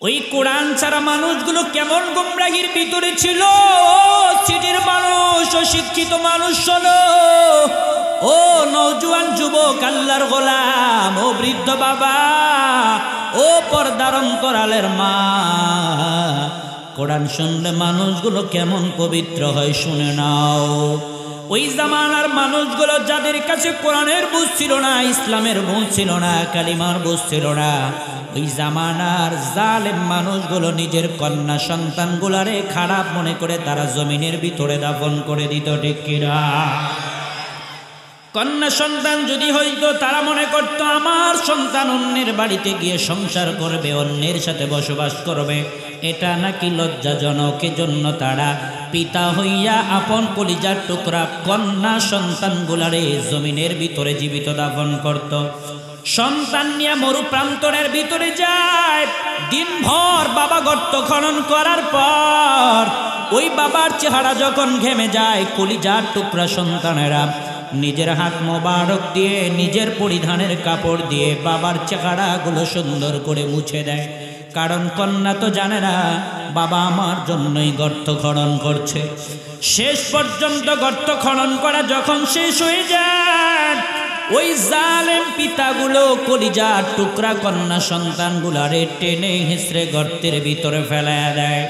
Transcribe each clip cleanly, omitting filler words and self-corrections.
ওই কোরআন ছাড়া মানুষগুলো কেমন গুমরাহির ভিতরে ছিল। সিটির মানুষ, অশিক্ষিত মানুষ শোনো, ও নওজোয়ান যুবক, আল্লাহর গোলাম, ও বৃদ্ধ বাবা, ও পর্দার অন্তরালের মা, কোরআন শুনলে মানুষগুলো কেমন পবিত্র হয় শুনে নাও। ওই জামানার মানুষগুলো যাদের কাছে কোরআনের বুঝ ছিল না, ইসলামের বুঝ ছিল না, কালিমার বুঝ ছিল না, ওই জামানার জালেম মানুষগুলো নিজের কন্যা সন্তানগুলারে খারাপ মনে করে তারা জমিনের ভিতরে দাফন করে দিত, ঠিক কিনা? কন্যা সন্তান যদি হইতো তারা মনে করতো আমার সন্তান অন্যের বাড়িতে গিয়ে সংসার করবে, অন্যের সাথে বসবাস করবে, এটা নাকি লজ্জাজনক। এজন্য তারা পিতা হইয়া আপন কলিজার টুকরা কন্যা সন্তানগুলারে জমিনের ভিতরে জীবিত দাফন করত। সন্তান নিয়ে মরু প্রান্তরের ভিতরে যায়, দিনভর বাবা গর্ত খনন করার পর ওই বাবার চেহারা যখন ঘেমে যায়, কলিজার টুকরা সন্তানেরা নিজের হাত মোবারক দিয়ে, নিজের পরিধানের কাপড় দিয়ে বাবার চেহারাগুলো সুন্দর করে মুছে দেয়। কারণ কন্যা তো জানে না বাবা আমার জন্যই গর্ত খনন করছে। শেষ পর্যন্ত গর্ত খনন করা যখন শেষ হয়ে যায়, ওই জালেম পিতাগুলো কলিজার টুকরা কন্যা সন্তানগুলারে টেনে হিঁচড়ে গর্তের ভিতরে ফেলায়া দেয়।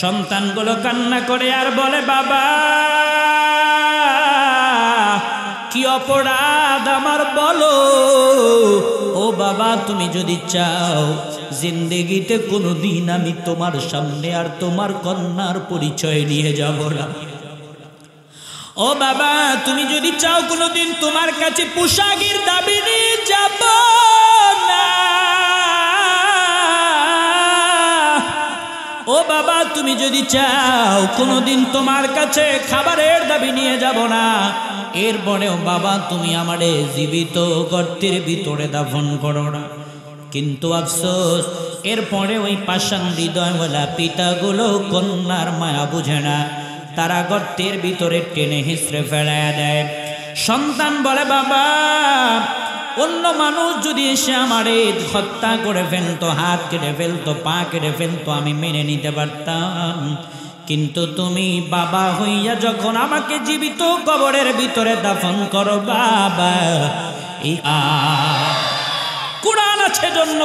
সন্তানগুলো কান্না করে আর বলে, বাবা কি অপরাধ আমার বলো। ও বাবা, তুমি যদি চাও জিন্দেগিতে কোনোদিন আমি তোমার সামনে আর তোমার কন্যার পরিচয় নিয়ে যাব না। ও বাবা, তুমি যদি চাও কোনোদিন তোমার কাছে পোশাকের দাবি নিয়ে যাব না। ও বাবা, তুমি যদি চাও কোনোদিন তোমার কাছে খাবারের দাবি নিয়ে যাব না। এরপরেও বাবা তুমি আমারে জীবিত গর্তের ভিতরে দাফন করো না। কিন্তু আফসোস, এরপরে ওই পাষাণ হৃদয়ওয়ালা পিতাগুলো কন্যার মায়া বুঝে না, তারা গর্তের ভিতরে টেনে হিঁচড়ে ফেলায়া দেয়। সন্তান বলে, বাবা অন্য মানুষ যদি এসে আমারে হত্যা করে ফেলতো, হাত কেটে ফেলতো, পা কেটে ফেলতো, আমি মেনে নিতে পারতাম। কিন্তু তুমি বাবা হইয়া যখন আমাকে জীবিত কবরের ভিতরে দাফন করো বাবা, কোরআন আছে জন্য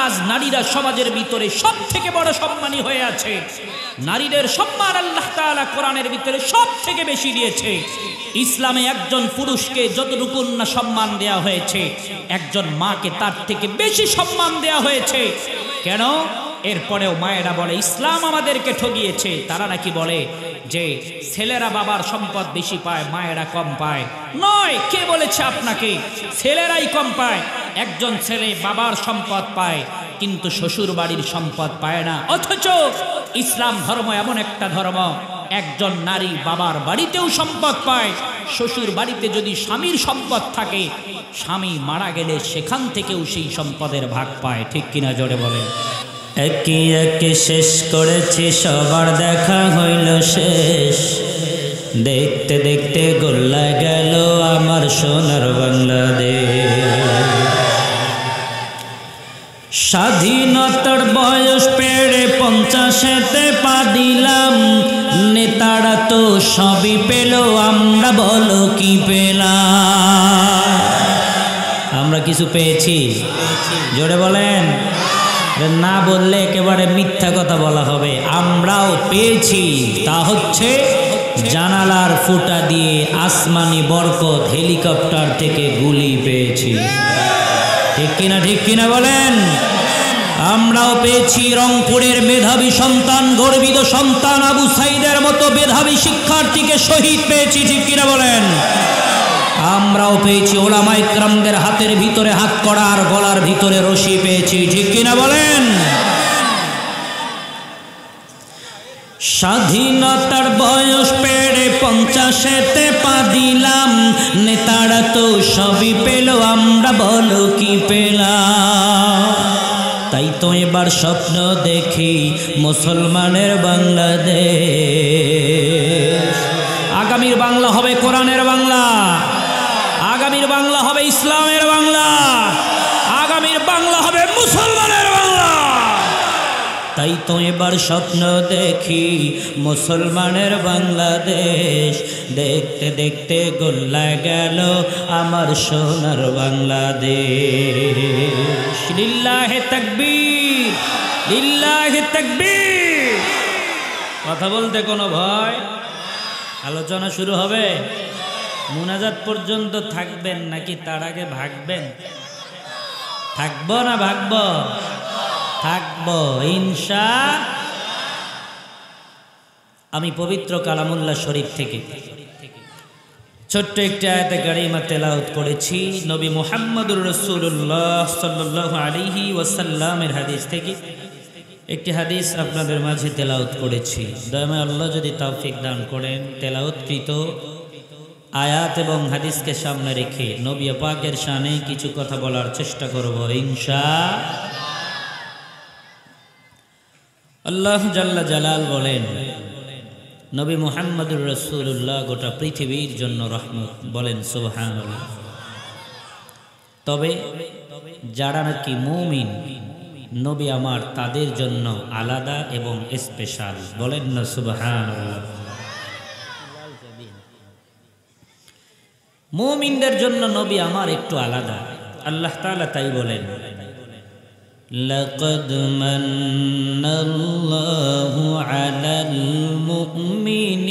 আজ নারীরা সমাজের ভিতরে সব থেকে বড় সম্মানী হয়ে আছে। নারীদের সম্মান আল্লাহ তাআলা কোরআনের ভিতরে সব থেকে বেশি দিয়েছে। ইসলামে একজন পুরুষকে যতটুকু না সম্মান দেয়া হয়েছে, একজন মাকে তার থেকে বেশি সম্মান দেয়া হয়েছে। কেন? এরপরেও মায়েরা বলে ইসলাম আমাদেরকে ঠগিয়েছে। তারা নাকি বলে যে ছেলেরা বাবার সম্পদ বেশি পায়, মায়েরা কম পায়। নয়, কে বলেছে আপনাকে ছেলেরাই কম পায়? একজন ছেলে বাবার সম্পদ পায় কিন্তু শ্বশুর বাড়ির সম্পদ পায় না। অথচ ইসলাম ধর্ম এমন একটা ধর্ম, একজন নারী বাবার বাড়িতেও সম্পদ পায়, শ্বশুর বাড়িতে যদি স্বামীর সম্পদ থাকে, স্বামী মারা গেলে সেখান থেকেও সেই সম্পদের ভাগ পায়। ঠিক কিনা জোরে বলেন? একে একে শেষ করেছি, সবার দেখা হইল শেষ, দেখতে দেখতে গোল্লা গেল আমার সোনার বাংলাদেশ। স্বাধীনতার বয়স পেড়ে 50-এতে পা দিলাম, নেতারা তো সবই পেল, আমরা বলো কি পেলাম? আমরা কিছু পেয়েছি? জোরে বলেন। না বললে একেবারে মিথ্যা কথা বলা হবে। আমরাও পেয়েছি, তা হচ্ছে জানালার ফুটা দিয়ে আসমানি বরকত, হেলিকপ্টার থেকে গুলি পেয়েছি। ঠিক কিনা? ঠিক কিনা বলেন? আমরাও পেয়েছি রংপুরের মেধাবী সন্তান, গর্বিত সন্তান আবু সাইদের মতো মেধাবী শিক্ষার্থীকে শহীদ পেয়েছি। ঠিক কিনা বলেন? আমরাও পেয়েছি ওলামা ইকরামদের হাতের ভিতরে হাত করা আর গলার ভিতরে রশি পেয়েছি। ঠিক কিনা বলেন? স্বাধীনতার বয়স পেড়ে 50-এতে পা দিলাম, নেতারা তো সবই পেল, আমরা বলো কি পেলাম? তাই তো এবার স্বপ্ন দেখি মুসলমানের বাংলাদেশ। আগামীর বাংলা হবে কোরআনের বাংলা, আগামীর বাংলা হবে ইসলামের বাংলা, আগামীর বাংলা হবে মুসলমানের বাংলা। তাই তো এবার স্বপ্ন দেখি মুসলমানের বাংলাদেশ, দেখতে দেখতে গোল্লায় গেল আমার সোনার বাংলাদেশ। লিল্লাহে তাকবীর, লিল্লাহে তাকবীর। কথা বলতে কোনো ভয়? আলোচনা শুরু হবে। মুনাজাত পর্যন্ত থাকবেন নাকি তার আগে ভাগবেন? থাকবো না ভাগবো? থাকবো ইনশাআল্লাহ। আমি পবিত্র কালামুল্লাহ শরীফ থেকে ছোট্ট একটি আয়াতে কারিমা তেলাওয়াত করেছি। নবী মুহাম্মদুর রাসূলুল্লাহ সাল্লাল্লাহু আলাইহি ওয়াসাল্লামের হাদিস থেকে একটি হাদিস আপনাদের মাঝে তেলাওয়াত করেছি। দয়াময় আল্লাহ যদি তৌফিক দান করেন, তেলাওয়াতকৃত আয়াত এবং হাদিসকে সামনে রেখে নবী পাকের শানে কিছু কথা বলার চেষ্টা করব ইনশাআল্লাহ। আল্লাহ জাল্লা জালাল বলেন, নবী মুহাম্মদুর রাসূলুল্লাহ গোটা পৃথিবীর জন্য রহমত। বলেন সুবহানাল্লাহ। তবে যারা নাকি মুমিন, নবী আমার তাদের জন্য আলাদা এবং স্পেশাল। বলেন না সুবহানাল্লাহ। মুমিনদের জন্য নবী আমার একটু আলাদা। আল্লাহ তাআলা তাই বলেন, লাকাদ মান্নাল্লাহু আলাল মুমিনিন।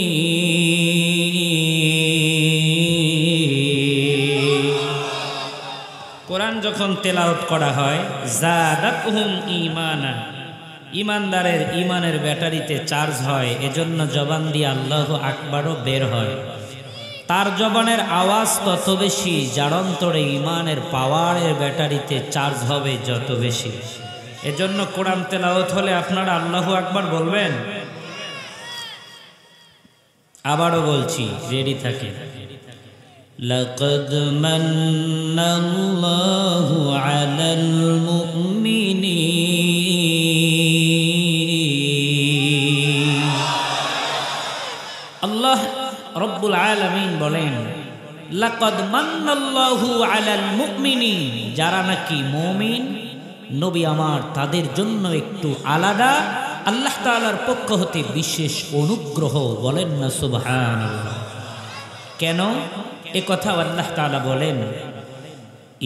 কোরআন যখন তেলাওয়াত করা হয়, যাদাতহুম ঈমানা, ঈমানদারের ঈমানের ব্যাটারিতে চার্জ হয়, এজন্য জবান দিয়ে আল্লাহু আকবারও বের হয়। তার জবানের আওয়াজ তত বেশি, যার অন্তরে ঈমানের পাওয়ারের ব্যাটারিতে চার্জ হবে যত বেশি। এজন্য কোরআন তেলাওয়াত হলে আপনারা আল্লাহু আকবার বলবেন। আবারও বলছি, রেডি থাকে। লাকাদ মান্নাল্লাহু আলাল মুমিনিন। আল্লাহ রব্বুল আলামিন বলেন, লাকাদ মান্নাল্লাহু আলাল মুমিনিন। যারা নাকি মুমিন, নবী আমার তাদের জন্য একটু আলাদা, আল্লাহ তাআলার পক্ষ হতে বিশেষ অনুগ্রহ। বলেন না সুবহানাল্লাহ। কেন এ কথা আল্লাহ তাআলা বলেন,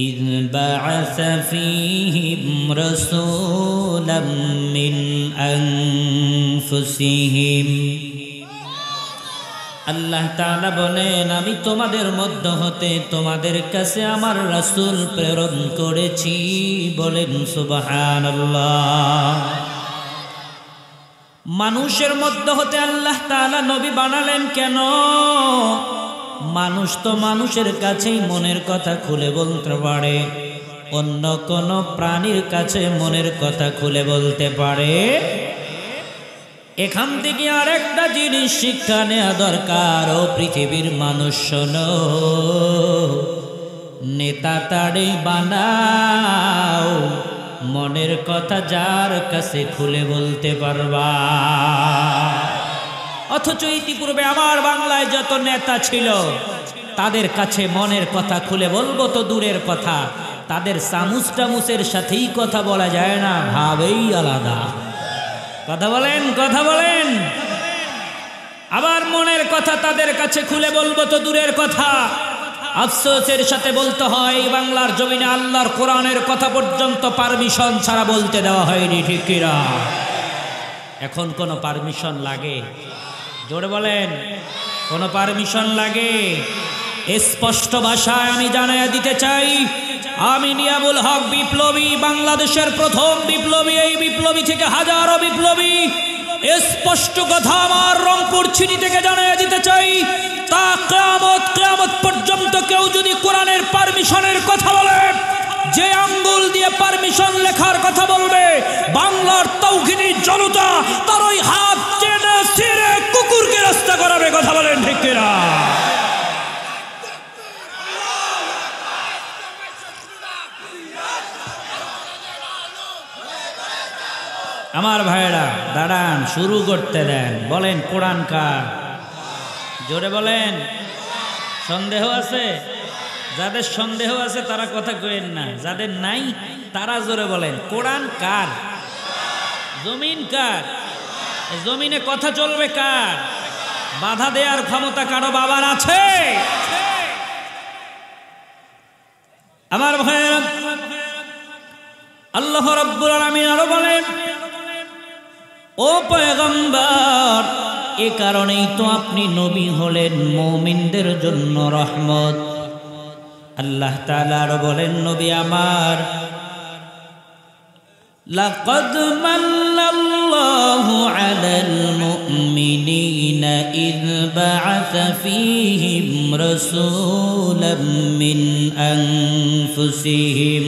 ইয বা'আসা ফীহিম রাসূলাম মিন আনফুসিহিম। আল্লাহ তাআলা বলেন, আমি তোমাদের মধ্য হতে তোমাদের কাছে আমার রাসূল প্রেরণ করেছি। বলেন সুবহানাল্লাহ। মানুষের মধ্য হতে আল্লাহ তাআলা নবী বানালেন কেন? মানুষ তো মানুষের কাছেই মনের কথা খুলে বলতে পারে, অন্য কোন প্রাণীর কাছে মনের কথা খুলে বলতে পারে? এখান থেকে আরেকটা জিনিস শিক্ষা নেওয়া দরকার। ও পৃথিবীর মানুষ শোনো, নেতা তাড়ে বানাও, মনের কথা যার কাছে খুলে বলতে পারবা। অথচ ইতিপূর্বে আমার বাংলায় যত নেতা ছিল, তাদের কাছে মনের কথা খুলে বলবো তো দূরের কথা, তাদের চামুচ টামুচের সাথেই কথা বলা যায় না, ভাবেই আলাদা। কথা বলেন, কথা বলেন। আবার মনের কথা তাদের কাছে খুলে বলবো তো দূরের কথা, আফসোসের সাথে বলতে হয় বাংলার জমিনে আল্লাহর কোরআনের কথা পর্যন্ত পারমিশন ছাড়া বলতে দেওয়া হয়নি। ঠিক কিনা? এখন কোনো পারমিশন লাগে? জোরে বলেন, কোনো পারমিশন লাগে? স্পষ্ট ভাষায় আমি জানাইয়া দিতে চাই, আমি নিয়ামুল হক বিপ্লবী, বাংলাদেশের প্রথম বিপ্লবী। এই বিপ্লবী থেকে হাজারো বিপ্লবী। স্পষ্ট কথা আমার রংপুর চিনি থেকে জানাইয়া দিতে চাই, তা কিয়ামত পর্যন্ত কেউ যদি কোরআনের পারমিশনের কথা বলে, যে আঙ্গুল দিয়ে পারমিশন লেখার কথা বলবে, বাংলার তাওহীদি জনতা তার ওই হাত টেনে ছিঁড়ে কুকুরকে রাস্তা করাবে। কথা বলেন ঠিক কিনা? আমার ভাইরা দাঁড়ান, শুরু করতে দেন। বলেন কোরআন কার? জোরে বলেন। সন্দেহ আছে? যাদের সন্দেহ আছে তারা কথা কইেন না, যাদের নাই তারা জোরে বলেন কোরআন কার? জমিন কার? জমিনে কথা চলবে কার? বাধা দেওয়ার ক্ষমতা কারো বাবার আছে? আমার ভাইয়েরা, আল্লাহ রাব্বুল আলামিন আরো বলেন, ও পয়গম্বর, এ কারণেই তো আপনি নবী হলেন মুমিনদের জন্য রহমত। আল্লাহ তাআলা আরো বলেন, নবী আমার, লাকাদ মান্নাল্লাহু আলাল মুমিনিনা ইয বা'আসা ফীহিম রাসূলাম মিন আনফুসিহিম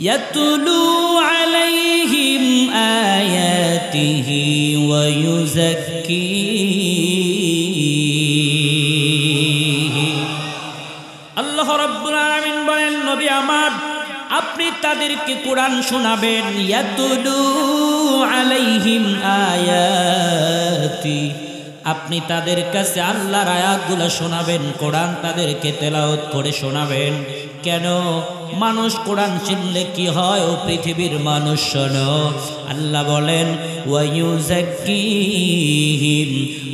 ইয়াতলু আলাইহিম আয়াতিহি ওয়া ইউযাক্কিহিম। আল্লাহ রাব্বুল আলামিন বলেন, নবী আমার, আপনি তাদেরকে কোরআন শোনাবেন। ইয়াতুলু আলাইহিম আয়াতি, আপনি তাদের কাছে আল্লাহর আয়াতগুলো শোনাবেন, কোরআন তাদেরকে তেলাওয়াত করে শোনাবেন। কেন? মানুষ কোরআন চিনলে কি হয়? ও পৃথিবীর মানুষ শোনো, আল্লাহ বলেন ওয়া ইউযাক্কিহিম,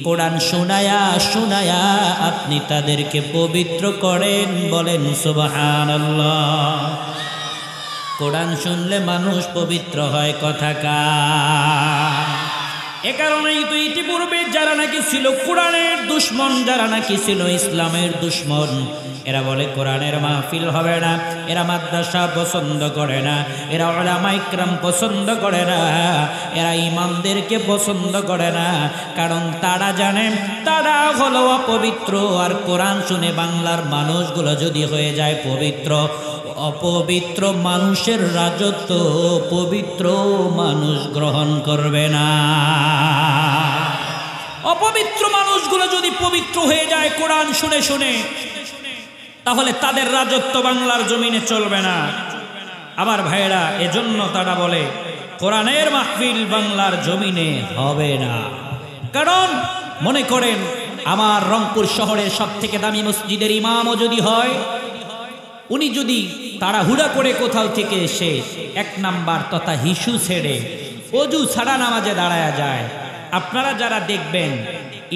কোরআন শোনায়া শোনায়া আপনি তাদেরকে পবিত্র করেন। বলেন সুবহানাল্লাহ। কোরআন শুনলে মানুষ পবিত্র হয়, কথা কার? এ কারণেই তো ইতিপূর্বে যারা নাকি ছিল কোরআনের দুশ্মন, যারা নাকি ছিল ইসলামের দুশ্মন, এরা বলে কোরআনের মাহফিল হবে না, এরা মাদ্রাসা পছন্দ করে না, এরা উলামা ইকরাম পছন্দ করে না, এরা ইমামদেরকে পছন্দ করে না। কারণ তারা জানেন তারা হলো অপবিত্র। আর কোরআন শুনে বাংলার মানুষগুলো যদি হয়ে যায় পবিত্র, অপবিত্র মানুষের রাজত্ব পবিত্র মানুষ গ্রহণ করবে না। অপবিত্র মানুষগুলো যদি পবিত্র হয়ে যায় কোরআন শুনে শুনে, তাহলে তাদের রাজত্ব বাংলার জমিনে চলবে না। আমার ভাইয়েরা, এজন্য তারা বলে কোরআনের মাহফিল বাংলার জমিনে হবে না। কারণ মনে করেন, আমার রংপুর শহরের সবথেকে দামি মসজিদের ইমামও যদি হয়, উনি যদি তাড়াহুড়া করে কোথাও থেকে এসে 1 নাম্বার তথা হিসু ছেড়ে অজু ছাড়া নামাজে দাঁড়ায়া যায়, আপনারা যারা দেখবেন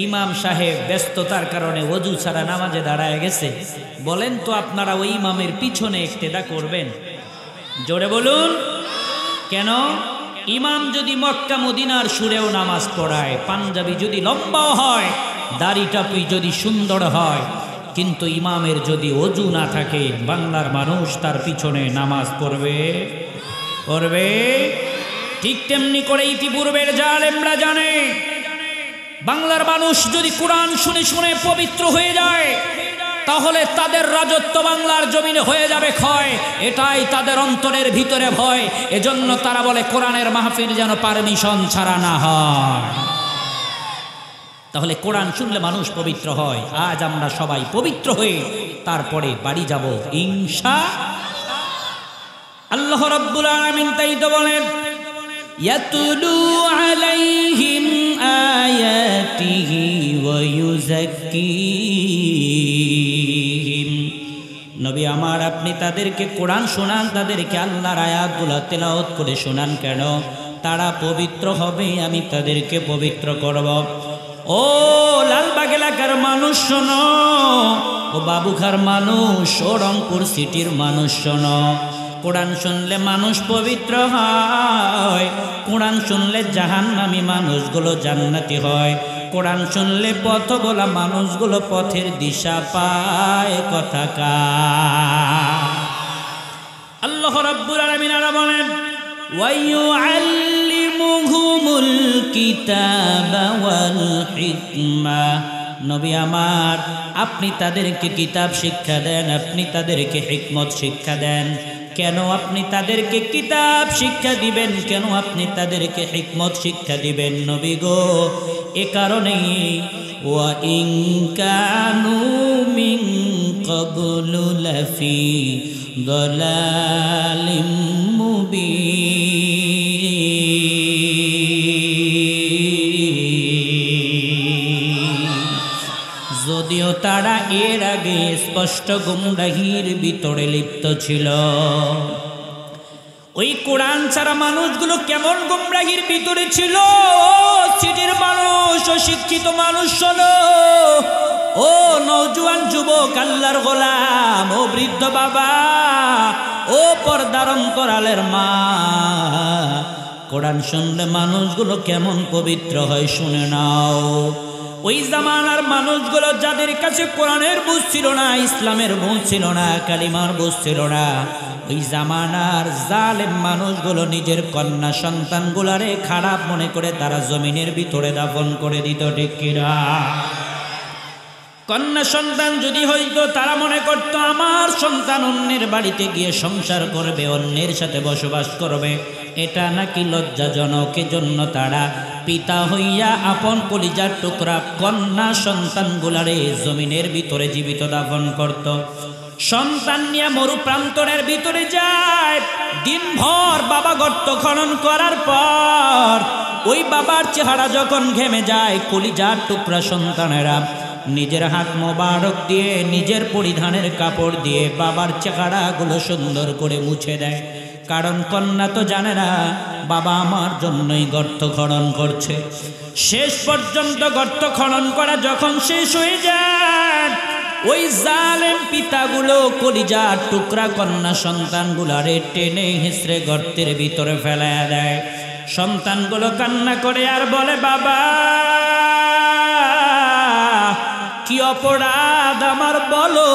ইমাম সাহেব ব্যস্ততার কারণে অজু ছাড়া নামাজে দাঁড়ায় গেছে, বলেন তো আপনারা ওই ইমামের পিছনে ইক্তেদা করবেন? জোরে বলুন। কেন? ইমাম যদি মক্কা মদিনার সুরেও নামাজ পড়ায়, পাঞ্জাবি যদি লম্বাও হয়, দাড়ি টাপি যদি সুন্দর হয়, কিন্তু ইমামের যদি অজু না থাকে, বাংলার মানুষ তার পিছনে নামাজ পড়বে? ঠিক তেমনি করে ইতিপূর্বের জালেমরা জানে, বাংলার মানুষ যদি কোরআন শুনে শুনে পবিত্র হয়ে যায়, তাহলে তাদের রাজত্ব বাংলার জমিনে হয়ে যাবে ক্ষয়। এটাই তাদের অন্তরের ভিতরে ভয়। এজন্য তারা বলে কোরআনের মাহফিল যেন পারমিশন ছাড়া না হয়। তাহলে কোরআন শুনলে মানুষ পবিত্র হয়। আজ আমরা সবাই পবিত্র হয়ে তারপরে বাড়ি যাব ইনশাআল্লাহ। রাব্বুল আলামিন তাই তো বলেন, ইয়াতুলু আলাইহিম আয়াতিহি ওয়া ইউযাক্কিহিম। নবী আমার, আপনি তাদেরকে কোরআন শোনান, তাদেরকে আল্লাহর আয়াতগুলো তেলাওয়াত করে শোনান। কেন? তারা পবিত্র হবে, আমি তাদেরকে পবিত্র করব। ও লালবাগ এলাকার মানুষ শোনো, ও বাবুখার মানুষ, ও রংপুর সিটির মানুষ শোনো, কোরআন শুনলে মানুষ পবিত্র হয়। কোরআন শুনলে জাহান্নামী মানুষগুলো জান্নাতি হয়। কোরআন শুনলে পথ বলা মানুষগুলো পথের দিশা পায়, কথা কার? আল্লাহ রাব্বুল আলামিন আরা বলেন, ওয়া ইউআল্লিমুহুমুল কিতাবা ওয়াল হিকমা। নবী আমার, আপনি তাদেরকে কিতাব শিক্ষা দেন, আপনি তাদেরকে হিকমত শিক্ষা দেন। কেন আপনি তাদেরকে কিতাব শিক্ষা দিবেন? কেন আপনি তাদেরকে হিকমত শিক্ষা দিবেন নবী গো? এ কারণেই, ওয়া ইন কানু মিন ক্বাবলু লাফি দালালিম মুবিন। যদিও তারা এর আগে স্পষ্ট গুমরাহির ভিতরে লিপ্ত ছিল, ওই কোরআন ছাড়া মানুষগুলো কেমন গুমরাহির ভিতরে ছিল। সিটির মানুষ, অশিক্ষিত মানুষ শোনো, ও নওজোয়ান যুবক, আল্লাহর গোলাম, ও বৃদ্ধ বাবা, ও পর্দার অন্তরালের মা, কোরআন শুনলে মানুষগুলো কেমন পবিত্র হয় শুনে নাও। ওই জামানার মানুষগুলো যাদের কাছে কোরআনের বুঝ ছিল না, ইসলামের বুঝ ছিল না, কালিমার বুঝ ছিল না, ওই জামানার জালেম মানুষগুলো নিজের কন্যা সন্তানগুলারে খারাপ মনে করে তারা জমিনের ভিতরে দাফন করে দিত, ঠিক কিনা? কন্যা সন্তান যদি হইতো, তারা মনে করতো আমার সন্তান অন্যের বাড়িতে গিয়ে সংসার করবে, অন্যের সাথে বসবাস করবে, এটা নাকি লজ্জাজনক। এজন্য তারা পিতা হইয়া আপন কলিজার টুকরা কন্যা সন্তানগুলারে জমিনের ভিতরে জীবিত দাফন করত। সন্তান নিয়ে মরু প্রান্তরের ভিতরে যায়, দিনভর বাবা গর্ত খনন করার পর ওই বাবার চেহারা যখন ঘেমে যায়, কলিজার টুকরা সন্তানেরা নিজের হাত মোবারক দিয়ে, নিজের পরিধানের কাপড় দিয়ে বাবার চেহারাগুলো সুন্দর করে মুছে দেয়। কারণ কন্যা তো জানে না বাবা আমার জন্যই গর্ত খনন করছে। শেষ পর্যন্ত গর্ত খনন করা যখন শেষ হয়ে যায়, ওই জালেম পিতাগুলো কলিজার টুকরা কন্যা সন্তানগুলারে টেনে হিঁচড়ে গর্তের ভিতরে ফেলায়া দেয়। সন্তানগুলো কান্না করে আর বলে, বাবা কি অপরাধ আমার বলো।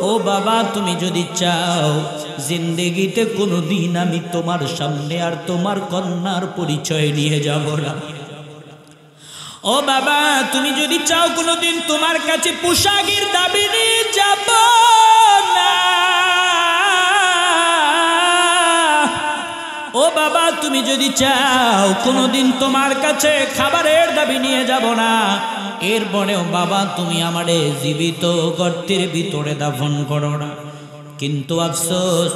ও বাবা, তুমি যদি চাও জিন্দেগিতে কোনোদিন আমি তোমার সামনে আর তোমার কন্যার পরিচয় নিয়ে যাব না। ও বাবা, তুমি যদি চাও কোনোদিন তোমার কাছে পোশাকের দাবি নিয়ে যাব না। ও বাবা, তুমি যদি চাও কোনোদিন তোমার কাছে খাবারের দাবি নিয়ে যাব না। এরপরেও বাবা তুমি আমারে জীবিত গর্তের ভিতরে দাফন করো না। কিন্তু আফসোস,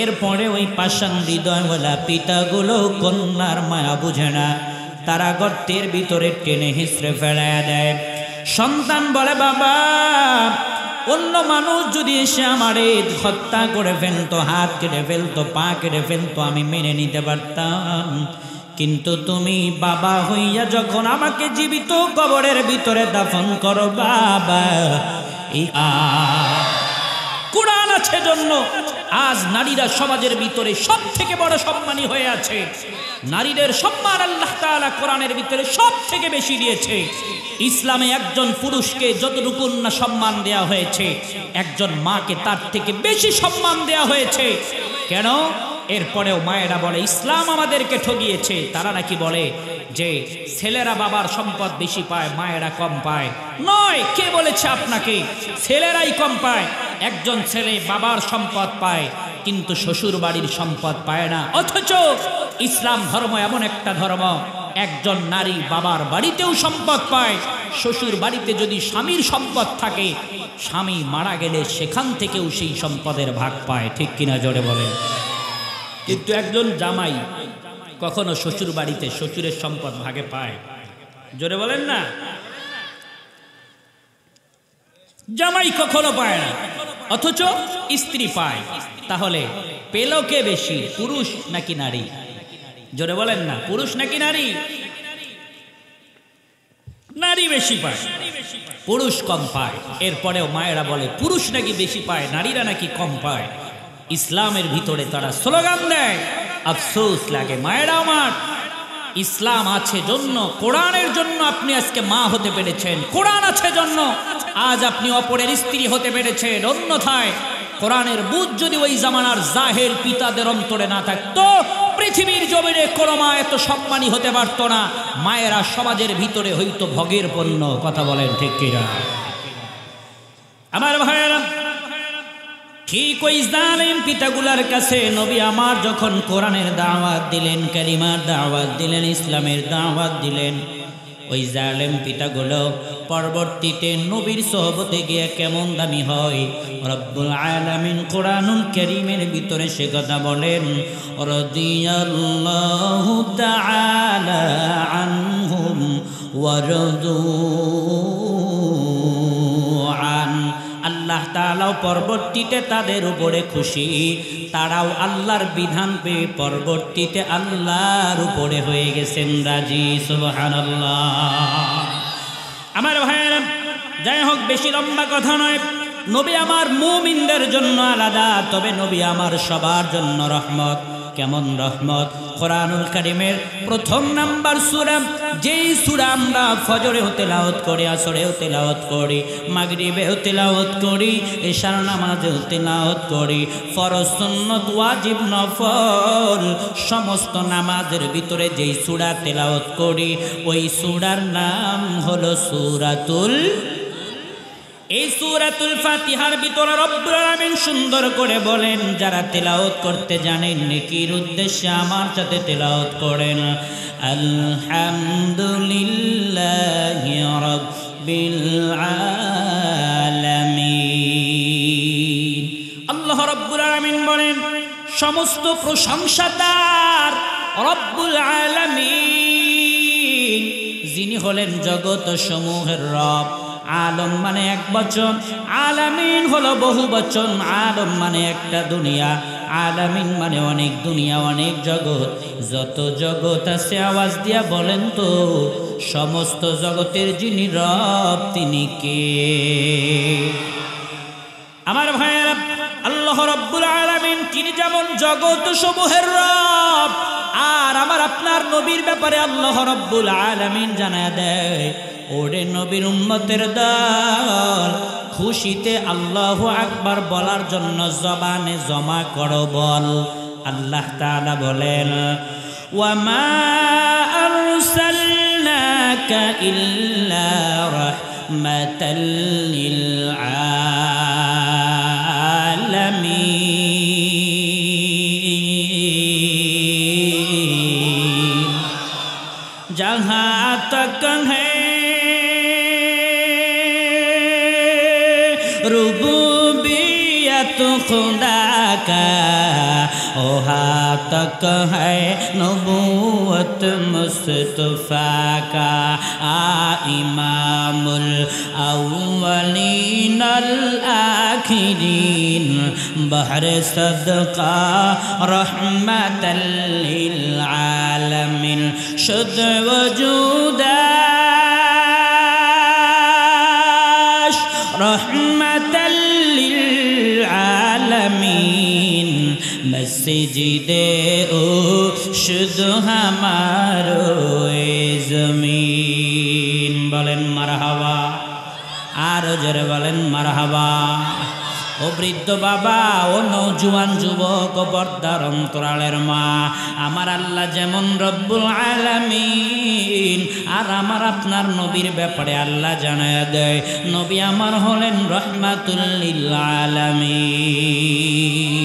এরপরে ওই পাষাণ হৃদয়ওয়ালা পিতাগুলো কন্যার মায়া বুঝে না, তারা গর্তের ভিতরে টেনে হিঁচড়ে ফেলাইয়া দেয়। সন্তান বলে, বাবা অন্য মানুষ যদি এসে আমারে হত্যা করে ফেলতো, হাত কেটে ফেলতো, পা কেটে ফেলতো, আমি মেনে নিতে পারতাম। কিন্তু তুমি বাবা হইয়া যখন আমাকে জীবিত কবরের ভিতরে দাফন করো বাবা, কোরআন আছে জন্য আজ নারীরা সমাজের ভিতরে সব থেকে বড় সম্মানী হয়ে আছে। নারীদের সম্মান আল্লাহ তাআলা কোরআনের ভিতরে সব থেকে বেশি দিয়েছে। ইসলামে একজন পুরুষকে যতটুকু না সম্মান দেয়া হয়েছে, একজন মাকে তার থেকে বেশি সম্মান দেয়া হয়েছে। কেন? এরপরেও মায়েরা বলে ইসলাম আমাদেরকে ঠগিয়েছে। তারা নাকি বলে যে ছেলেরা বাবার সম্পদ বেশি পায়, মায়েরা কম পায়। নয়, কে বলেছে আপনাকে ছেলেরাই কম পায়? একজন ছেলে বাবার সম্পদ পায় কিন্তু শ্বশুর বাড়ির সম্পদ পায় না। অথচ ইসলাম ধর্ম এমন একটা ধর্ম, একজন নারী বাবার বাড়িতেও সম্পদ পায়, শ্বশুর বাড়িতে যদি স্বামীর সম্পদ থাকে, স্বামী মারা গেলে সেখান থেকেও সেই সম্পদের ভাগ পায়। ঠিক কিনা জোরে বলেন? কিন্তু একজন জামাই কখনো শ্বশুর বাড়িতে শ্বশুরের সম্পদ ভাগে পায়? জোরে বলেন না। জামাই কখনো পায় না, অথচ স্ত্রী পায়। তাহলে পেল কে বেশি, পুরুষ নাকি নারী? জোরে বলেন না, পুরুষ নাকি নারী? নারী বেশি পায়, পুরুষ কম পায়। এরপরেও মায়েরা বলে পুরুষ নাকি বেশি পায়, নারীরা নাকি কম পায়। ইসলামের ভিতরে তারা স্লোগান দেয়, আফসোস লাগে। মায়েরা আমার, ইসলাম আছে জন্য, কোরআনের জন্য আপনি আজকে মা হতে পেরেছেন, কোরআন আছে জন্য আজ আপনি অপরের স্ত্রী হতে পেরেছেন। অন্যথায় কোরআনের বুঝ যদি ওই জামানার জাহেল পিতাদের অন্তরে না থাকতো, পৃথিবীর জমিনে কোনো মা এত সম্মানী হতে পারতো না। মায়েরা সমাজের ভিতরে হইতো ভোগের পণ্য। কথা বলেন ঠিক কিনা? আমার ভাইয়েরা, ঠিক ওই জালেম পিতাগুলার কাছে নবী আমার যখন কোরআনের দাওয়াত দিলেন, কালিমার দাওয়াত দিলেন, ইসলামের দাওয়াত দিলেন, ওই জালেম পিতাগুলো পরবর্তীতে নবীর সোহবতে গিয়ে কেমন দামি হয়। রব্বুল আলামিন কোরআনুল কারীমের ভিতরে সে কথা বলেন, রাদিয়াল্লাহু তাআলা আনহুম ওয়া রাদু আন। আল্লাহ তাআলাও পরবর্তীতে তাদের উপরে খুশি, তারাও আল্লাহর বিধান পেয়ে পরবর্তীতে আল্লাহর উপরে হয়ে গেছেন রাজি। সুবহানাল্লাহ। আমার ভাইয়েরা, যাই হোক, বেশি লম্বা কথা নয়। নবী আমার মুমিনদের জন্য আলাদা, তবে নবী আমার সবার জন্য রহমত। কেমন রহমত? কোরআনুল কারীমের প্রথম নাম্বার সূরা, যেই সূরা আমরা ফজরেও তেলাওয়াত করি, আসরেও তেলাওয়াত করি, মাগরিবেও তেলাওয়াত করি, ইশার নামাজেও তেলাওয়াত করি, ফরজ সুন্নত ওয়াজিব নফল সমস্ত নামাজের ভিতরে যেই সূরা তেলাওয়াত করি, ওই সূরার নাম হলো সূরাতুল। এই সূরাতুল ফাতিহার ভিতরে রব্বুল আলামিন সুন্দর করে বলেন, যারা তেলাওয়াত করতে জানেন নেকির উদ্দেশ্যে আমার সাথে তেলাওয়াত করেন। আলহামদুলিল্লাহি রাব্বিল আলামিন। আল্লাহ রব্বুল আলামিন বলেন, সমস্ত প্রশংসা তার রব্বুল আলামিন, যিনি হলেন জগৎ সমূহের রব। আলম মানে এক বচন, আলামিন হলো বহু বচন। আলম মানে একটা দুনিয়া, আলামিন মানে অনেক দুনিয়া, অনেক জগৎ। যত জগৎ আছে আওয়াজ দিয়া বলেন তো, সমস্ত জগতের যিনি রব তিনি কে? আমার ভাইয়েরা, আল্লাহ রব্বুল আলামিন তিনি যেমন জগৎ সমূহের রব, আর আমার আপনার নবীর ব্যাপারে আল্লাহ রব্বুল আলামিন জানায় দেয়, ওরে নবীর উম্মতের দল, খুশিতে আল্লাহু আকবার বলার জন্য জবানে জমা করো বল। আল্লাহ তাআলা বলেন, ওয়ামা আরসালনাকা ইল্লা রাহমাতাল লিল আলামিন। जहाँ तक है रुबूबियत खुदा का, वहाँ तक है नबूवत मुस्तफा का। इमामुल अव्वलीन अल आखिरीन, बहर सदका रहमतल लिल आलमीन। शुद्ध वजूदाश रहमतल लिल आलमीन। मस्जिदे ओ शुद्ध हमारो जमीन। বলেন মারহাবা, আর জোরে বলেন মারহাবা। ও বৃদ্ধ বাবা, ও নওজোয়ান যুবক, ও পর্দার অন্তরালের মা, আমার আল্লাহ যেমন রব্বুল আলামিন, আর আমার আপনার নবীর ব্যাপারে আল্লাহ জানায়া দেয়, নবী আমার হলেন রহমাতুল লিল আলামিন।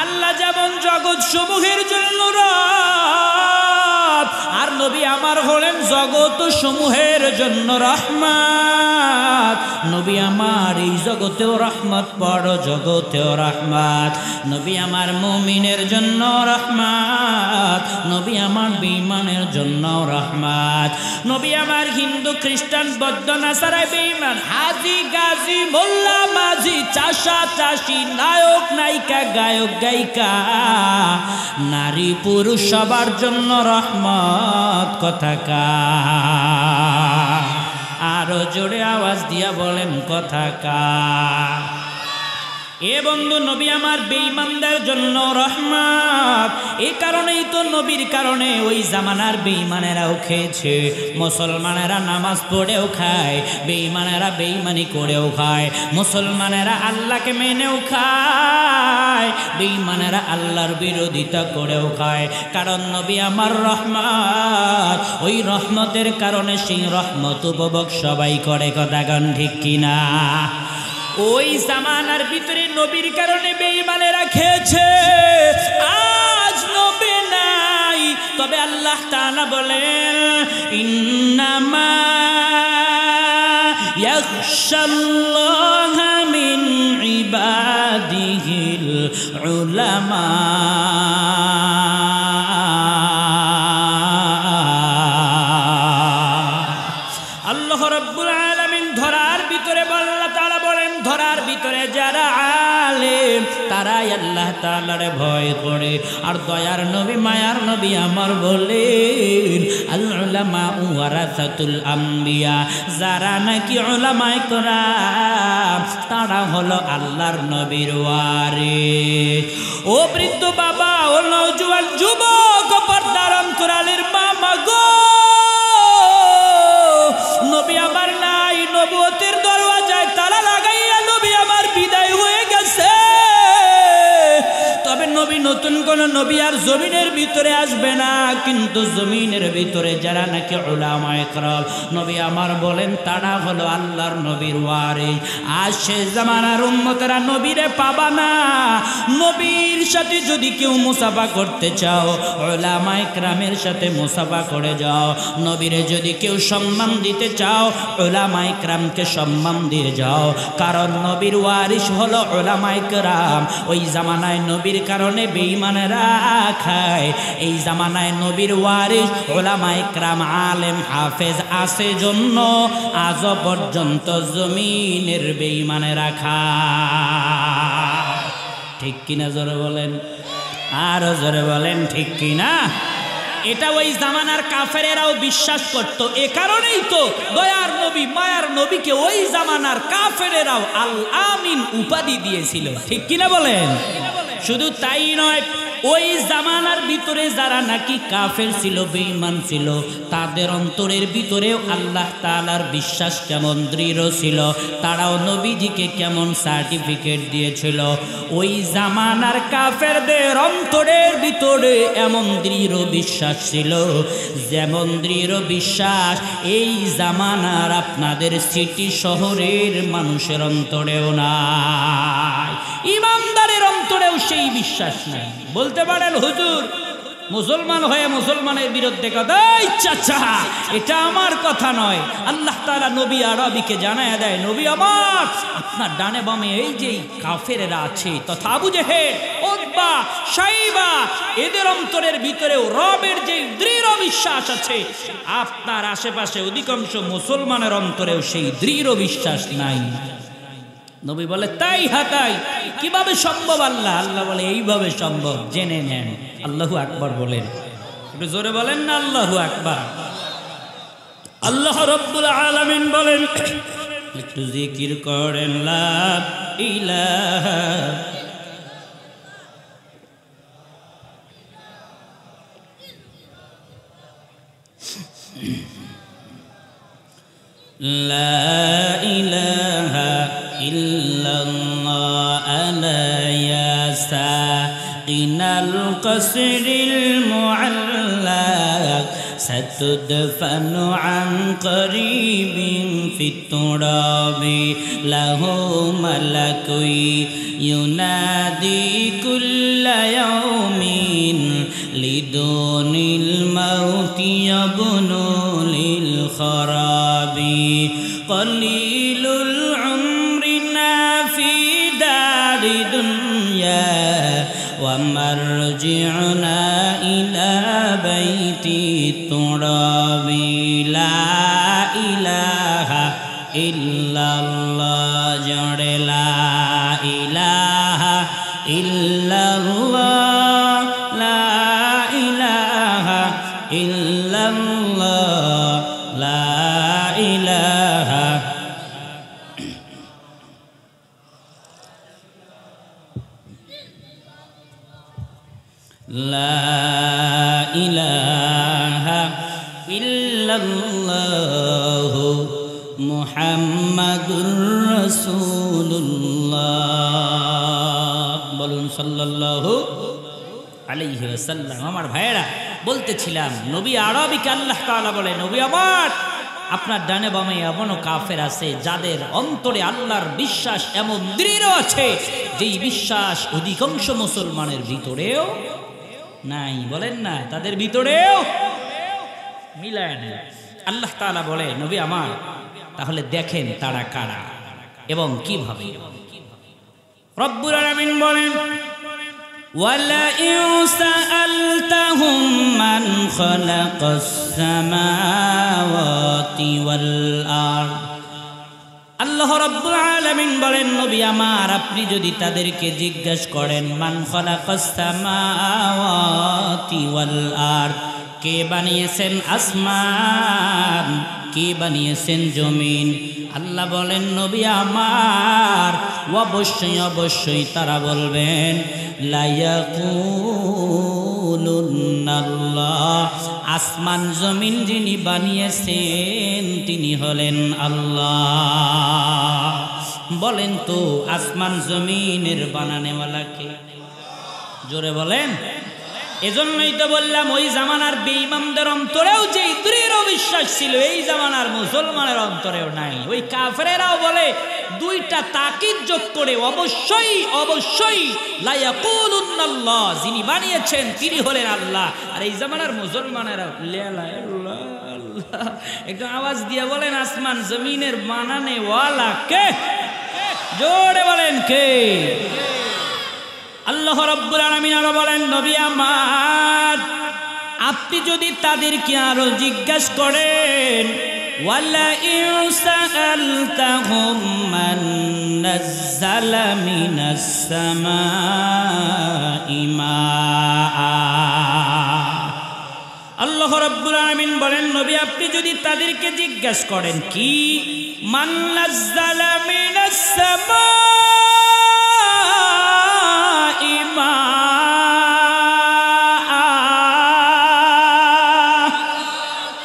আল্লাহ যেমন জগৎ সমূহের জন্য রব, আর নবী আমার হলেন জগৎ সমূহের জন্য রহমত। নবী আমার এই জগতেও রহমত, পর জগতেও রহমত। নবী আমার মুমিনের জন্য রহমত, নবী আমার বেঈমানের জন্য রহমত। নবী আমার হিন্দু খ্রিস্টান বৌদ্ধ নাসারা বেঈমান, হাজি গাজী মোল্লা মাঝি, চাষা চাষি, নায়ক নায়িকা, গায়ক গায়িকা, নারী পুরুষ সবার জন্য রহমত। কথাকার আরো জোরে আওয়াজ দিয়া বলেন কথাকার। এ বন্ধু, নবী আমার বেঈমানদের জন্য রহমত। এই কারণেই তো নবীর কারণে ওই জামানার বেঈমানেরাও খেয়েছে, মুসলমানেরা নামাজ পড়েও খায়, বেঈমানেরা বেঈমানি করেও খায়, মুসলমানেরা আল্লাহকে মেনেও খায়, বেঈমানেরা আল্লাহর বিরোধিতা করেও খায়। কারণ নবী আমার রহমত, ওই রহমতের কারণে সেই রহমত উপভোগ সবাই করে। কথা গান ঠিক কিনা? ওই জামানার ভিতরে নবীর কারণে বেঈমানেরা খেয়েছে, আজ নবী নাই। তবে আল্লাহ তাআলা বলেন, ইন্নামা ইয়াখশাল্লাহা মিন ইবাদিহিল উলামা। আল্লাহ রাব্বুল আলামিন ধরার ভিতরে তারাই আল্লাহ তাআলার ভয় করে। আর দয়ার নবী মায়ার নবী আমার বলেন আল উলামা ওয়ারাসাতুল আম্বিয়া, যারা নাকি উলামায়ে কেরাম তারা হলো আল্লাহর নবীর ওয়ারিস। ও বৃদ্ধ বাবা, ও নওজোয়ান যুবক, পর্দার অন্তরালের মামা গো, নবী আমার নাই, নবুয়তের দরওয়াজায় তালা লাগাইয়া নবী আমার বিদায় হয়ে গেছে। তবে নবী নতুন কোন নবী আর জমিনের ভিতরে আসবে না, কিন্তু জমিনের ভিতরে যারা নাকি উলামায়ে কেরাম নবী আমার বলেন তারা হলো আল্লাহর নবীর ওয়ারিস। আজ শেষ জামানার উম্মতেরা নবীরে পাবা না। নবীর সাথে যদি কেউ মুসাফা করতে চাও, উলামায়ে কেরামের সাথে মুসাফা করে যাও। নবীরে যদি কেউ সম্মান দিতে চাও, উলামায়ে কেরামকে সম্মান দিয়ে যাও, কারণ নবীর ওয়ারিস হলো উলামায়ে কেরাম। ওই জামানায় নবীর কারণে বেঈমানেরা খায়, এই জামানায় নবীর ওয়ারিস উলামায়ে কেরাম আলেম হাফেজ আছে জন্য আজ পর্যন্ত জমিনের বেঈমানেরা খায়। ঠিক কিনা জোরে বলেন, আরো জোরে বলেন ঠিক কিনা। এটা ওই জামানার কাফেরেরাও বিশ্বাস করত। এ কারণেই তো দয়ার নবী মায়ার নবীকে ওই জামানার কাফেরেরাও আল আমিন উপাধি দিয়েছিল। ঠিক কিনা বলেন। শুধু তাই নয়, ওই জামানার ভিতরে যারা নাকি কাফের ছিল, বেঈমান ছিল, তাদের অন্তরের ভিতরেও আল্লাহ তাআলার বিশ্বাস কেমন দৃঢ় ছিল, তারাও নবীজিকে কেমন সার্টিফিকেট দিয়েছিল। ওই জামানার কাফেরদের অন্তরের ভিতরে এমন দৃঢ় বিশ্বাস ছিল, যেমন দৃঢ় বিশ্বাস এই জামানার আপনাদের সিটি শহরের মানুষের অন্তরেও নাই। ইমানদারের অন্তরেও সেই বিশ্বাস নাই। বলতে পারেন হুজুর মুসলমান হয়ে মুসলমানের বিরুদ্ধে কথা, এই চাচা এটা আমার কথা নয়। আল্লাহ তাআলা নবী আরবিকে জানায়া দেয়, নবী আমার আপনার ডানে বামে এই যে কাফেরেরা আছে, তথা আবু জেহেল, উতবা, শাইবা, এদের অন্তরের ভিতরেও রবের যে দৃঢ় বিশ্বাস আছে, আপনার আশেপাশে অধিকাংশ মুসলমানের অন্তরেও সেই দৃঢ় বিশ্বাস নাই। নবী বলে তাই হাতাই কিভাবে সম্ভব? আল্লাহ আল্লাহ বলে এইভাবে সম্ভব, জেনে নেন। আল্লাহু আকবার বলেন, একটু জোরে বলেন না আল্লাহু আকবার। আল্লাহ রাব্বুল আলামিন বলেন, একটু জিকির করেন লা ইলাহা লা ইলাহা ইল্লাল্লাহ আলা ইয়াসাকিনাল কসরিল মুআল্লাক সাতুদফানু আন করিবিন ফিতুরাবি লাহু মালাকুই ইউনাদি কুল্লা ইয়াউমিন লিদুনিল মাউতি ইয়াবনু লিল খরাবি কলিলুল উমরি নাফি দারি দুনিয়া ওয়া মারজিউনা ইলা বাইতি তুরাবি লা ইলাহা ইল্লাল্লাহ জড়ে লা ইলাহা ইল্লাল্লাহ লা ইলাহা ইল্লাল্লাহ লা ইলাহা লা ইলাহা ইল্লাল্লাহ মুহাম্মাদুর রাসূলুল্লাহ। বলুন সাল্লাল্লাহু আলাইহি ওয়াসাল্লাম। আমার ভাইয়েরা বলতেছিলাম, নবী আরবিকে আল্লাহ তাআলা বলে, নবী আমার আপনার ডানে বামে এমনও কাফের আছে যাদের অন্তরে আল্লাহর বিশ্বাস এমন দৃঢ় আছে, যেই বিশ্বাস অধিকাংশ মুসলমানের ভিতরেও নাই। বলেন না, তাদের ভিতরেও মিলায় না। আল্লাহ তাআলা বলে, নবী আমার তাহলে দেখেন তারা কারা এবং কিভাবে। রব্বুল আলামিন বলেন, ওয়ালাইন সাআলতাহুম মান খালাকাস সামাওয়াতি ওয়াল আরদ, আল্লাহ রাব্বুল আলামিন বলেন, নবী আমার আপনি যদি তাদেরকে জিজ্ঞাসা করেন মান খালাকাস সামাওয়াতি ওয়াল আরদ, কে বানিয়েছেন আসমান, কে বানিয়েছেন জমিন, আল্লাহ বলেন নবী আমার অবশ্যই অবশ্যই তারা বলবেন লা ইয়াকুলুনাল্লাহ, আসমান জমিন যিনি বানিয়েছেন তিনি হলেন আল্লাহ। বলেন তো আসমান জমিনের বানানেওয়ালা কে? জোরে বলেন। এজন্যই তো বললাম ওই জামানার বেঈমানদের অন্তরেও যে দৃঢ় বিশ্বাস ছিল এই জামানার মুসলমানের অন্তরেও নাই। ওই কাফেরেরাও বলে দুইটা তাকিদ যোগ করে অবশ্যই অবশ্যই লা ইয়াকুলুনাল্লাহ, যিনি বানিয়েছেন তিনি হলেন আল্লাহ। আর এই জামানার মুসলমানেরা লা ইলাহা ইল্লাল্লাহ, একটু আওয়াজ দিয়ে বলেন আসমান জমিনের বানানে ওয়ালা কে? জোরে বলেন কে? আল্লাহ রাব্বুল আলামিন আরো বলেন নবী আমার আপনি যদি তাদেরকে আরো জিজ্ঞাসা করেন ওয়ালা ইনসাআলতাহুম মান নাযালা মিনাস সামাই মাআ, আল্লাহ রাব্বুল আলামিন বলেন নবী আপনি যদি তাদেরকে জিজ্ঞাসা করেন কি মান নাযালা মিনাস সামাই মাআ,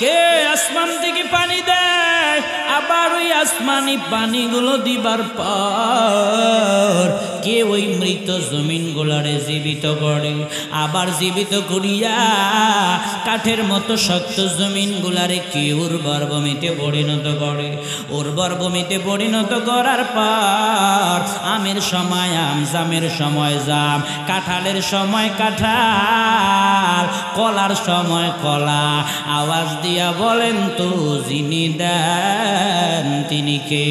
কে আসমান থেকে পানি দেয়, আবার ওই আসমানি পানিগুলো দিবার পর কে ওই মৃত জমিনগুলারে জীবিত করে, আবার জীবিত করিয়া কাঠের মতো শক্ত জমিনগুলারে কে উর্বর ভূমিতে পরিণত করে, উর্বর ভূমিতে পরিণত করার পর আমের সময় আম, জামের সময় জাম, কাঁঠালের সময় কাঁঠাল, কলার সময় কলা। আওয়াজ দিয়া বলেন তো যিনি দেন তিনি কে?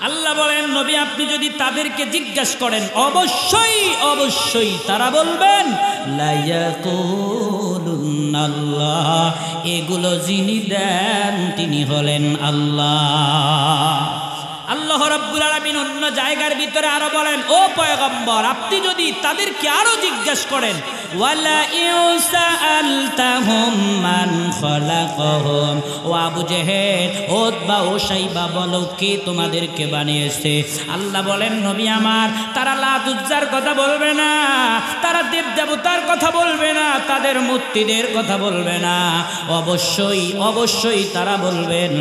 আল্লাহ বলেন নবী আপনি যদি তাদেরকে জিজ্ঞাসা করেন অবশ্যই অবশ্যই তারা বলবেন লা ইয়াকুলুনাল্লাহ, এগুলো যিনি দেন তিনি হলেন আল্লাহ। আল্লাহ রাব্বুল আলামিন অন্য জায়গার ভিতরে আরো বলেন ও পয়গম্বর আপনি যদি তাদেরকে আরো জিজ্ঞাসা করেন ওয়ালা ইনসাআলতাহুম মান খালাকাহুম, ও আবু জেহেল ওতবা ও শাইবা বলো কে তোমাদেরকে বানিয়েছে? আল্লাহ বলেন নবী আমার তারা লাত উজ্জার কথা বলবে না, তারা দেব দেবতার কথা বলবে না, তাদের মূর্তিদের কথা বলবে না, অবশ্যই অবশ্যই তারা বলবেন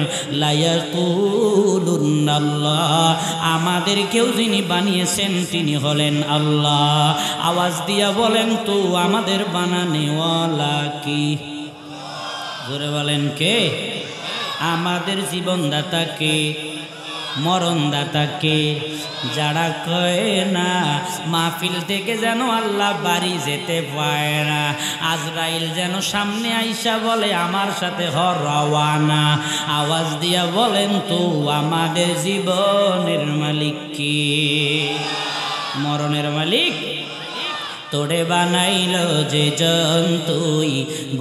লা ইয়াকুলুনাল্লাহ, আমাদেরকেও যিনি বানিয়েছেন তিনি হলেন আল্লাহ। আওয়াজ দিয়া বলেন তো আমাদের বানানেওয়ালা কি? জোরে বলেন কে? আমাদের জীবনদাতা কে? মরণদাতা কে? যারা কয় না মাহফিল থেকে যেন আল্লাহ বাড়ি যেতে পায় না, আজরাইল যেন সামনে আইসা বলে আমার সাথে হ রওয়ানা। আওয়াজ দিয়া বলেন তো আমাদের জীবনের মালিক কে? মরণের মালিক? তোরে বানাইল যে জন্তুই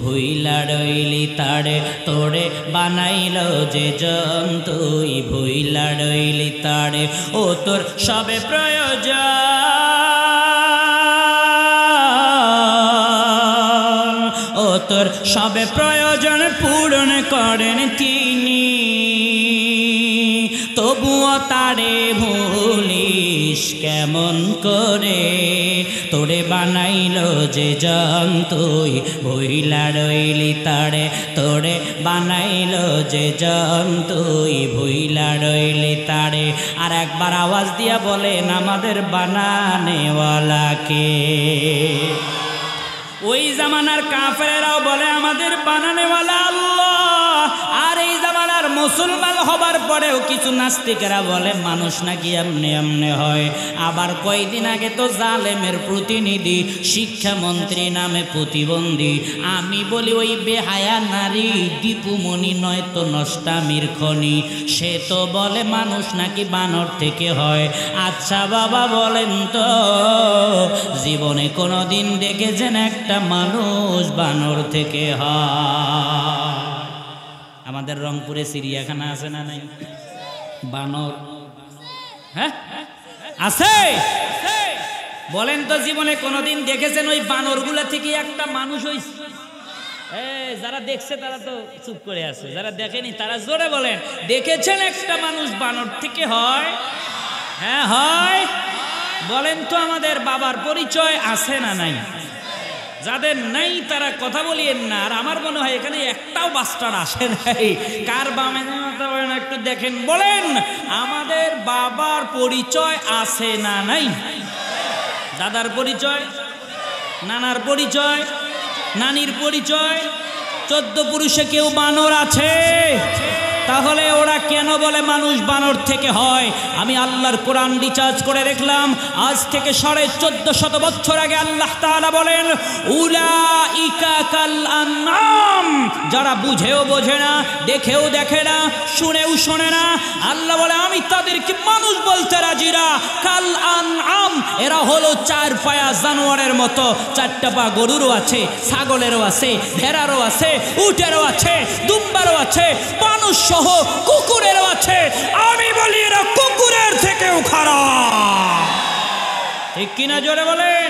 ভুইলা রইলি তারে, তোরে বানাইল যে জন্তুই ভুইলা রইলি তারে, ও তোর সবে প্রয়োজন, ও তোর সবে প্রয়োজন পূরণ করেন তিনি, তবুও তারে ভুলিস কেমন করে? তোরে বানাইল যে জন্তুই ভুইলা রইলি তারে, তোরে বানাইল যে জন্তুই ভুইলা রইলি তারে। আর একবার আওয়াজ দিয়া বলেন আমাদের বানানেওয়ালা কে? ওই জামানার কাফেরেরাও বলে আমাদের বানানেওয়ালা আল্লাহ, আর এই জামানার মুসলমান হবার পরেও কিছু নাস্তিকেরা বলে মানুষ নাকি এমনি এমনি হয়। আবার কয়েকদিন আগে তো জালেমের প্রতিনিধি শিক্ষামন্ত্রী নামে প্রতিবন্ধী, আমি বলি ওই বেহায়া নারী দীপুমণি নয় তো নষ্টামির খনি, সে তো বলে মানুষ নাকি বানর থেকে হয়। আচ্ছা বাবা বলেন তো জীবনে কোনো দিন দেখেছেন একটা মানুষ বানর থেকে হয়? আমাদের রংপুরে চিড়িয়াখানা আছে না নাই? বানর হ্যাঁ আছে? বলেন তো জীবনে কোনোদিন দেখেছেন ওই বানরগুলা থেকে একটা মানুষ হইছে? যারা দেখছে তারা তো চুপ করে আছে, যারা দেখেনি তারা জোরে বলেন দেখেছেন একটা মানুষ বানর থেকে হয়? হ্যাঁ হয়। বলেন তো আমাদের বাবার পরিচয় আছে না নাই? যাদের নাই তারা কথা বলিয়েন না। আর আমার মনে হয় এখানে একটাও বাস্টার আসে নাই। কার বামে একটু দেখেন, বলেন আমাদের বাবার পরিচয় আছে না নাই? দাদার পরিচয়, নানার পরিচয়, নানির পরিচয়। 14 পুরুষে কেউ বানর আছে? তাহলে ওরা কেন বলে মানুষ বানর থেকে হয়? আমি আল্লাহর কোরআন রিচার্জ করে দেখলাম, আজ থেকে 1450 বছর আগে আল্লাহ তাআলা বলেন উলাইকা কাল আনআম, যারা বুঝেও বোঝে না, দেখেও দেখে না, শুনেও শোনে না, আল্লাহ বলে আমি তাদেরকে মানুষ বলতে রাজি না। কাল আনআম, এরা হলো 4 পায়া জানোয়ারের মতো। 4টা পা গরুরও আছে, ছাগলেরও আছে, ভেড়ারও আছে, উটেরও আছে, দুম্বারও আছে, মানুষ সহ কুকুরেরও আছে। আমি বলি এরা কুকুরের থেকেও খারাপ। ঠিক কিনা? জোরে বলেন,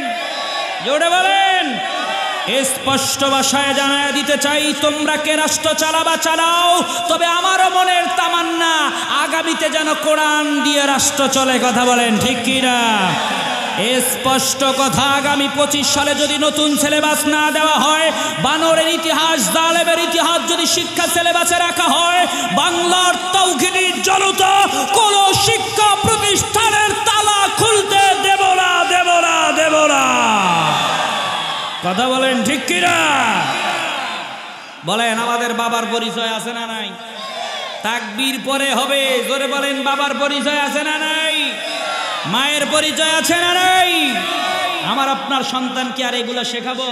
জোরে বলেন। স্পষ্ট ভাষায় জানায় দিতে চাই, তোমরা কে রাষ্ট্র চালাবা চালাও, তবে আমারও মনের তামান্না আগামীতে যেন কোরআন দিয়ে রাষ্ট্র চলে। কথা বলেন ঠিক কিনা? স্পষ্ট কথা, আগামী 25 সালে যদি নতুন সিলেবাস না দেওয়া হয়, বানরের ইতিহাস, জালেমের ইতিহাস যদি শিক্ষা সিলেবাসে রাখা হয়, বাংলার তাওহীদের জনতা কোন শিক্ষা প্রতিষ্ঠানের তালা খুলতে দেব না, দেব না, দেব না। কথা বলেন ঠিক কিনা? বলেন আমাদের বাবার পরিচয় আছে না নাই? তাকবীর পরে হবে, জোরে বলেন বাবার পরিচয় আছে না নাই? মায়ের পরিচয় আছে না নাই? আমার আপনার সন্তানকে আর এগুলো শেখাবো?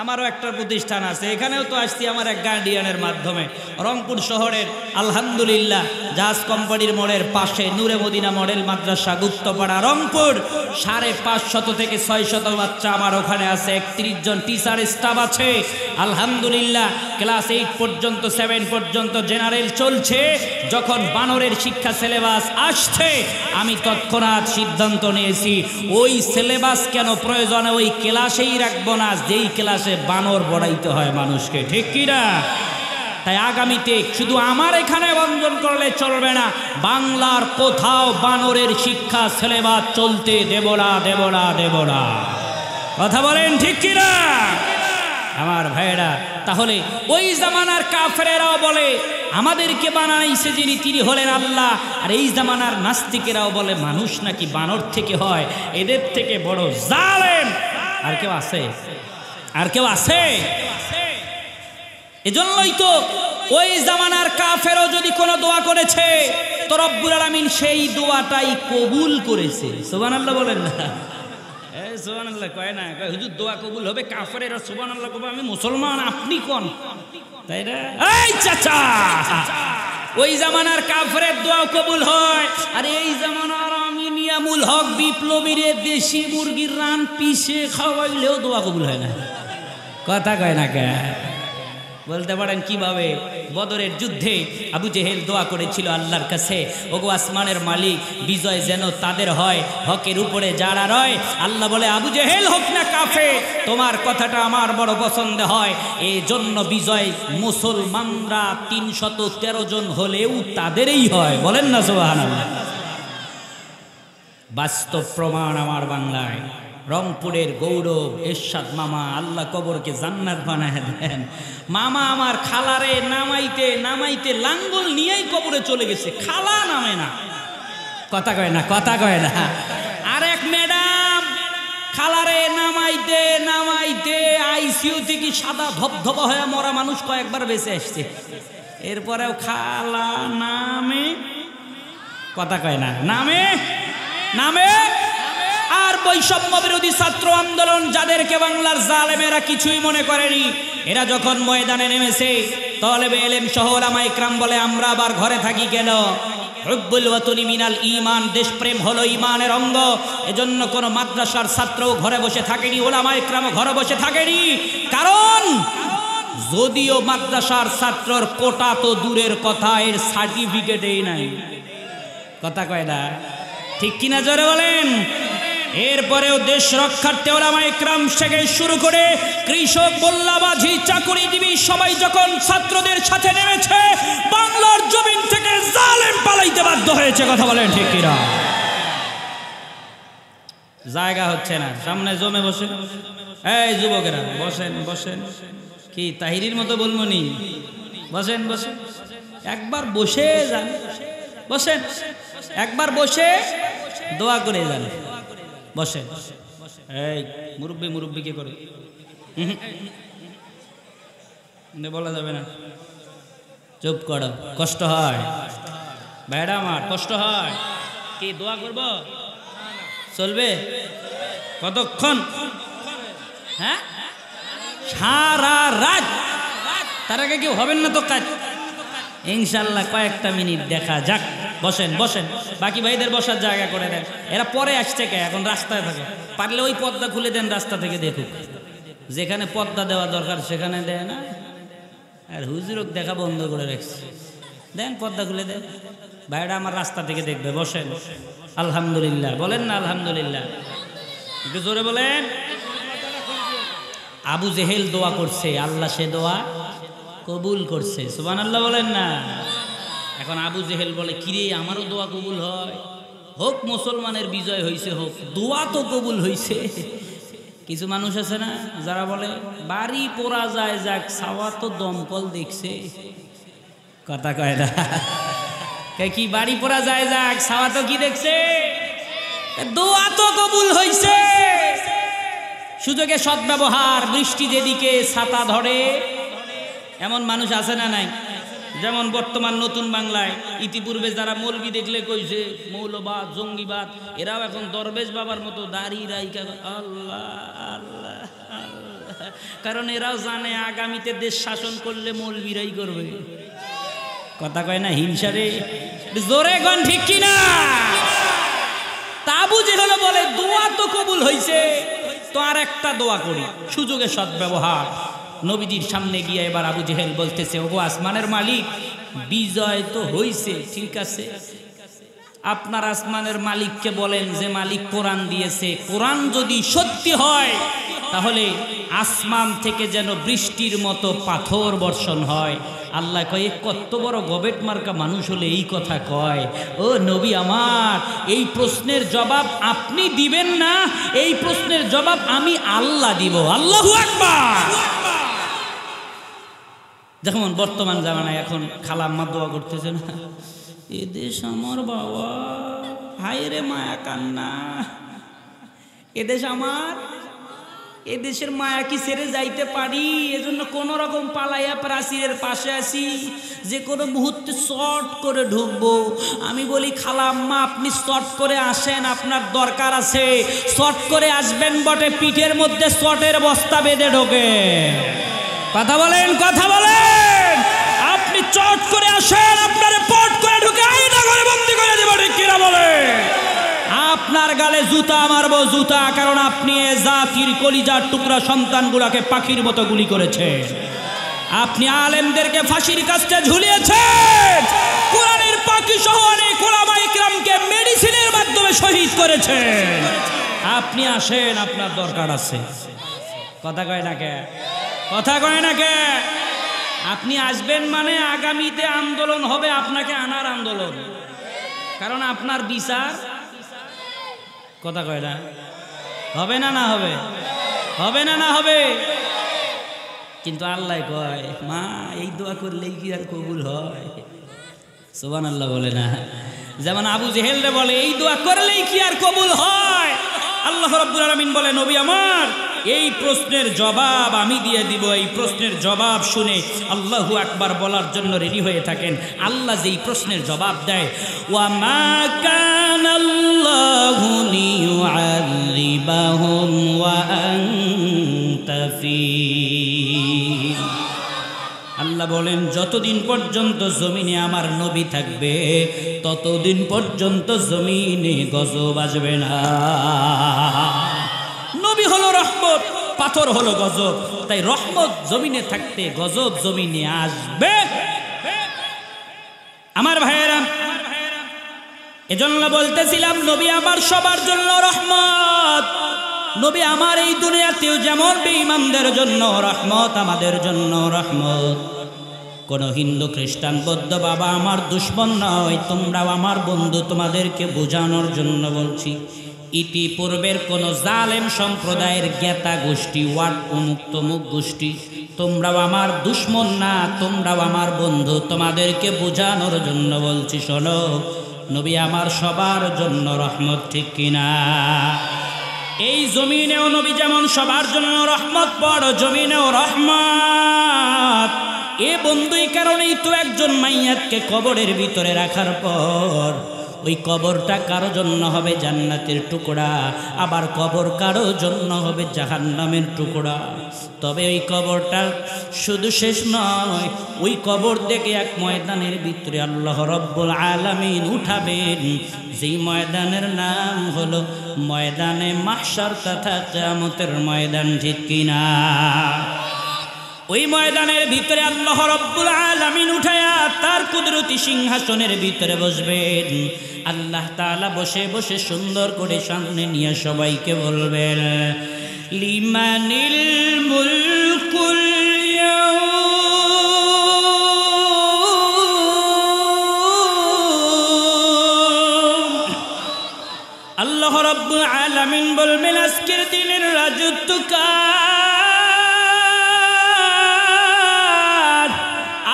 আমারও একটা প্রতিষ্ঠান আছে, এখানেও তো আসছি আমার এক গার্ডিয়ানের মাধ্যমে। রংপুর শহরের আলহামদুলিল্লাহ জাহাজ কোম্পানির মোড়ের পাশে নূরে মদিনা মডেল মাদ্রাসা, গুপ্তপাড়া, রংপুর। 550 থেকে 600 বাচ্চা আমার ওখানে আছে। 31 জন টিচার স্টাফ আছে আলহামদুলিল্লাহ। ক্লাস 8 পর্যন্ত, 7 পর্যন্ত জেনারেল চলছে। যখন বানরের শিক্ষা সিলেবাস আসছে, আমি তৎক্ষণাৎ সিদ্ধান্ত নিয়েছি ওই সিলেবাস কেন প্রয়োজনে ওই ক্লাসেই রাখবো না, যেই ক্লাসে বানর পড়াইতে হয় মানুষকে। ঠিক কিনা? তাই আগামীতে শুধু আমার এখানে বন্ধন করলে চলবে না, বাংলার কোথাও বানরের শিক্ষা সিলেবাস চলতে দেব না, দেব না, দেব না। কথা বলেন ঠিক কিনা আমার ভাইয়েরা? তাহলে ওই জামানার কাফেরেরাও বলে আমাদেরকে বানাইছে যিনি তিনি হলেন আল্লাহ, আর এই জামানার নাস্তিকেরাও বলে মানুষ নাকি বানর থেকে হয়। এদের থেকে বড় জালেম আর কেউ আছে? আর কেউ আছে? এজন্যই তো ওই জামানার কাফেরও যদি কোনো দোয়া করেছে তো রব্বুল আলামিন সেই দোয়াটাই কবুল করেছে। সুবহানাল্লাহ বলেন না? সুবহানাল্লাহ কয় না, কয় হুজুর দোয়া কবুল হবে, কাফেরেরা সুবহানাল্লাহ কবে, আমি মুসলমান আপনি কোন? তাই না? এই চাচা, ওই জামানার কাফেরের দোয়া কবুল হয়, আর এই জামানার আমিনিয়ামুল হক বিপ্লবীরে দেশি মুরগির রান পিষে খাওয়াইলেও দোয়া কবুল হয় না। কথা কয় না কে? বলতে পারেন কিভাবে? বদরের যুদ্ধে আবু জেহেল দোয়া করেছিল আল্লাহর কাছে, ওগো আসমানের মালিক, বিজয় যেন তাদের হয় হকের উপরে যারা রয়। আল্লাহ বলে আবু জেহেল হোক না কাফের, তোমার কথাটা আমার বড় পছন্দ হয়, এই জন্য বিজয় মুসলমানরা 313 জন হলেও তাদেরই হয়। বলেন না সুবহানাল্লাহ? বাস্তব প্রমাণ আমার বাংলায়। রংপুরের গৌরব এরশাদ মামা, আল্লাহ কবরকে জান্নাত বানায় দেন। মামা আমার খালারে নামাইতে নামাইতে লাঙ্গল নিয়েই কবরে চলে গেছে, খালা নামে না। কথা কয় না? কথা কয় না? আর এক ম্যাডাম খালারে নামাইতে নামাইতে আইসিইউ থেকে সাদা ধবধবা হয়ে মরা মানুষ কয়েকবার বেঁচে আসছে, এরপরেও খালা নামে। কথা কয় না? নামে নামে। আর বৈষম্য বিরোধী ছাত্র আন্দোলন, যাদেরকে বাংলার জালেমেরা কিছুই মনে করেনি, এরা যখন ময়দানে নেমেছে, তালেবে ইলম সহ উলামায়ে ইকরাম বলে আমরা আবার ঘরে থাকি কেন? হুব্বুল ওয়াতনি মিনাল ঈমান, দেশপ্রেম হলো ঈমানের অঙ্গ। এজন্য কোন মাদ্রাসার ছাত্রও ঘরে বসে থাকেনি, উলামায়ে ইকরামও ঘরে বসে থাকেনি। কারণ যদিও মাদ্রাসার ছাত্রর কোটা তো দূরের কথা, এর সার্টিফিকেটই নাই। কথা কয় না, ঠিক কিনা জোরে বলেন। এরপরেও দেশ রক্ষার্থে ওলামায়ে ইকরাম থেকে শুরু করে কৃষক, মোল্লা, মাঝি, চাকুরিজীবী সবাই যখন ছাত্রদের সাথে নেমেছে, বাংলার জমিন থেকে জালেম পালাইতে বাধ্য হয়েছে। কথা বলেন ঠিক কিনা? জায়গা হচ্ছে না, সামনে জমে বসে, এই যুবকেরা বসেন বসেন, কি তাহিরির মতো বলবো নি? বসেন বসেন, একবার বসে যান, বসেন, একবার বসে দোয়া করে যান, বসেন। এই মুরব্বি মুরব্বি কে করে বলা যাবে না, চুপ করো, কষ্ট হয় ভাইরা আমার, কষ্ট হয়। কি দোয়া করব? চলবে কতক্ষণ? হ্যাঁ, সারা রাত। তার আগে কেউ হবেন না তো কাজ, ইনশাল্লাহ কয়েকটা মিনিট দেখা যাক। বসেন বসেন, বাকি ভাইদের বসার জায়গা করে দেন। এরা পরে আসছে কে, এখন রাস্তায় থাকে, পারলে ওই পর্দা খুলে দেন, রাস্তা থেকে দেখুক। যেখানে পর্দা দেওয়া দরকার সেখানে দেয় না, আর হুজুরক দেখা বন্ধ করে রাখছে। দেন পর্দা খুলে দেন, ভাইরা আমার রাস্তা থেকে দেখবে। বসেন। আলহামদুলিল্লাহ বলেন না? আলহামদুলিল্লাহ একটু জোরে বলেন। আবু জেহেল দোয়া করছে, আল্লাহ সে দোয়া কবুল করছে। সুবহানাল্লাহ বলেন না? এখন আবু জেহেল বলে, কিরে আমারও দোয়া কবুল হয়? হোক, মুসলমানের বিজয় হয়েছে, হোক, দোয়া তো কবুল হয়েছে। কিছু মানুষ আছে না যারা বলে বাড়ি পোড়া যায় যাক, ছাওয়া তো দমকল দেখছে। কথা কয় না, কি বাড়ি পোড়া যায় যাক, ছাওয়া তো কি দেখছে? দোয়া তো কবুল হয়েছে। সুযোগে সদ্ব্যবহার, বৃষ্টি যেদিকে ছাতা ধরে, এমন মানুষ আছে না নাই? যেমন বর্তমান নতুন বাংলায় ইতিপূর্বে যারা মৌলবি দেখলে কইছে মৌলবাদ, জঙ্গিবাদ, এরাও এখন দরবেশ বাবার মতো দাঁড়িয়ে রাইকা আল্লাহ আল্লাহ আল্লাহ, কারণ এরাও জানে আগামীতে দেশ শাসন করলে মৌলবিরাই করবে। কথা কয় না? হিংসারে জোরে গন ঠিক কিনা? তাবু যেগুলো বলে দোয়া তো কবুল হয়েছে, তো আর একটা দোয়া করি, সুযোগে সদ্ব্যবহার। নবীজির সামনে গিয়ে এবার আবু জেহেল বলতেছে, ওগো আসমানের মালিক, বিজয় তো হইছে, ঠিক আছে, আপনার আসমানের মালিককে বলেন যে মালিক কোরআন দিয়েছে, কোরআন যদি সত্যি হয় তাহলে আসমান থেকে যেন বৃষ্টির মতো পাথর বর্ষণ হয়। আল্লাহ কয়, কত বড় গবেট মার্কা মানুষ হলে এই কথা কয়? ও নবী আমার, এই প্রশ্নের জবাব আপনি দিবেন না, এই প্রশ্নের জবাব আমি আল্লাহ দিব। আল্লাহু আকবার। যেমন বর্তমান জামানায় এখন খালাম্মা দোয়া করতেছে না, এদেশ আমার বাবা, হায় রে মায়া কান্না, এদেশ আমার, এদেশের মায়া কি ছেড়ে যাইতে পারি? এজন্য কোন রকম পালাইয়া প্রাচীরের পাশে আসি, যে কোনো মুহূর্তে শর্ট করে ঢুকবো। আমি বলি, খালাম্মা আপনি শর্ট করে আসেন, আপনার দরকার আছে, শর্ট করে আসবেন বটে, পিঠের মধ্যে শর্টের বস্তা বেঁধে ঢোকে। কথা বলেন, কথা বলেন। আপনি চট করে আসেন, আপনারে পট করে ঢুকে আইনা করে বন্দি করে দেব, ঠিক কিনা বলেন? আপনার গালে জুতা মারবো, জুতা, কারণ আপনি এ জাতির কলিজার টুকরা সন্তানগুলোকে পাখির মতো গুলি করেছেন। আপনি আলেমদেরকে ফাঁসির কাছে ঝুলিয়েছেন, কোরআনের পাখি সহ অনেক ওলামায়ে কিরামকে মেডিসিনের মাধ্যমে শহীদ করেছেন। আপনি আসেন, আপনার দরকার আছে। কথা কয় না কে? কথা কয় না কে? আপনি আসবেন মানে আগামীতে আন্দোলন হবে, আপনাকে আনার আন্দোলন, কারণ আপনার বিচার, কথা কয় না, হবে না? না হবে? হবে না? না হবে? কিন্তু আল্লাহ কয়, মা এই দোয়া করলেই কি আর কবুল হয়? সুবহানাল্লাহ বলে না? যেমন আবু জেহেল রে বলে, এই দোয়া করলেই কি আর কবুল হয়? আল্লাহ রাব্বুল আলামিন বলে, নবী আমার, এই প্রশ্নের জবাব আমি দিয়ে দিব। এই প্রশ্নের জবাব শুনে আল্লাহু আকবার বলার জন্য রেডি হয়ে থাকেন। আল্লাহ যেই প্রশ্নের জবাব দেয়, ওয়া মা কানাল্লাহু লিয়ুআযিবাহুম ওয়া আনতা ফীহিম। আল্লাহ বলেন, যতদিন পর্যন্ত জমিনে আমার নবী থাকবে ততদিন পর্যন্ত জমিনে গজব আসবে না। নবী হলো রহমত, পাথর হলো গজব, তাই রহমত জমিনে থাকতে গজব জমিনে আসবে। আমার ভাইয়েরা, এজন্য বলতেছিলাম নবী আমার সবার জন্য রহমত। নবী আমার এই দুনিয়াতেও যেমন বেঈমানদের জন্য রহমত, আমাদের জন্য রহমত। কোন হিন্দু খ্রিস্টান বৌদ্ধ বাবা আমার দুশ্মন নয়, তোমরাও আমার বন্ধু। তোমাদেরকে বোঝানোর জন্য বলছি, ইতিপূর্বের কোন জালেম সম্প্রদায়ের জ্ঞাতা গোষ্ঠী, ওয়াট অমুক তমুক গোষ্ঠী, তোমরাও আমার দুশ্মন না, তোমরাও আমার বন্ধু। তোমাদেরকে বোঝানোর জন্য বলছি, শোনো, নবী আমার সবার জন্য রহমত, ঠিক কিনা? এই জমিনেও নবী যেমন সবার জন্য রহমত, বড় জমিনেও রহমত। এ বন্ধু, এই কারণেই তো একজন মাইয়াতকে কবরের ভিতরে রাখার পর ওই কবরটা কারো জন্য হবে জান্নাতের টুকরা, আবার কবর কারো জন্য হবে জাহান্নামের টুকরা। তবে ওই কবরটা শুধু শেষ নয়, ওই কবর থেকে এক ময়দানের ভিতরে আল্লাহ রব্বুল আলামিন উঠাবেন, যেই ময়দানের নাম হলো ময়দানে মাহশার তথা কিয়ামতের ময়দান, ঠিক কিনা? ওই ময়দানের ভিতরে আল্লাহ রব্বুল আলামিন উঠায়া তার কুদরতি সিংহাসনের ভিতরে বসবেন। আল্লাহ তাআলা বসে বসে সুন্দর করে সামনে নিয়ে সবাইকে বলবেন, লিমানিল মুলকুল ইয়াউম। আল্লাহ রব্বুল আলামিন বলবেন, আজকের দিনের রাজত্ব কার,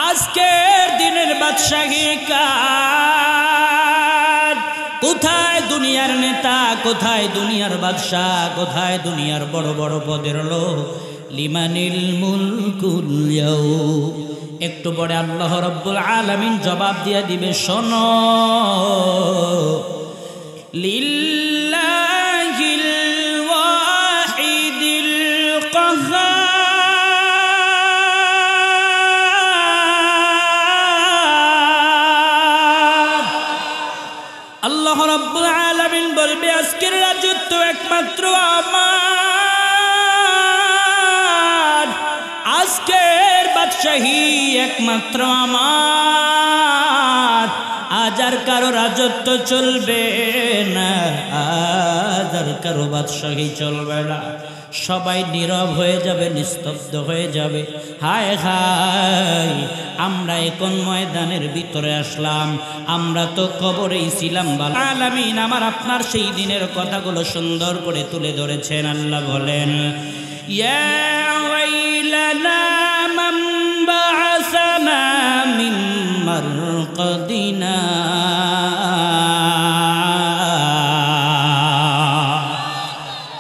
আজকের দিনের বাদশাহী কার? কোথায় দুনিয়ার নেতা, কোথায় দুনিয়ার বাদশাহ, কোথায় দুনিয়ার বড় বড় পদের লোক? লিমানিল মুলকুল ইয়াউম। একটু পরে আল্লাহ রব্বুল আলামিন জবাব দিয়ে দিবে, শোনো, লিল্লাহিল ওয়াহিদিল কাহ্হার। আল্লাহ রাব্বুল আলামিন বলবে, আজকের রাজত্ব একমাত্র আমার, আজকের বাদশাহী একমাত্র আমার। আজ আর কারো রাজত্ব চলবে না, আজ আর কারো বাদশাহী চলবে না। সবাই নীরব হয়ে যাবে, নিস্তব্ধ হয়ে যাবে। হায় হায়, আমরা এখন ময়দানের ভিতরে আসলাম, আমরা তো কবরেই ছিলাম। আলামিন আমার আপনার সেই দিনের কথাগুলো সুন্দর করে তুলে ধরেছেন। আল্লাহ বলেন, ইয়া ওয়াইলানা মান বা'আসানা মিন মারকাদিনা।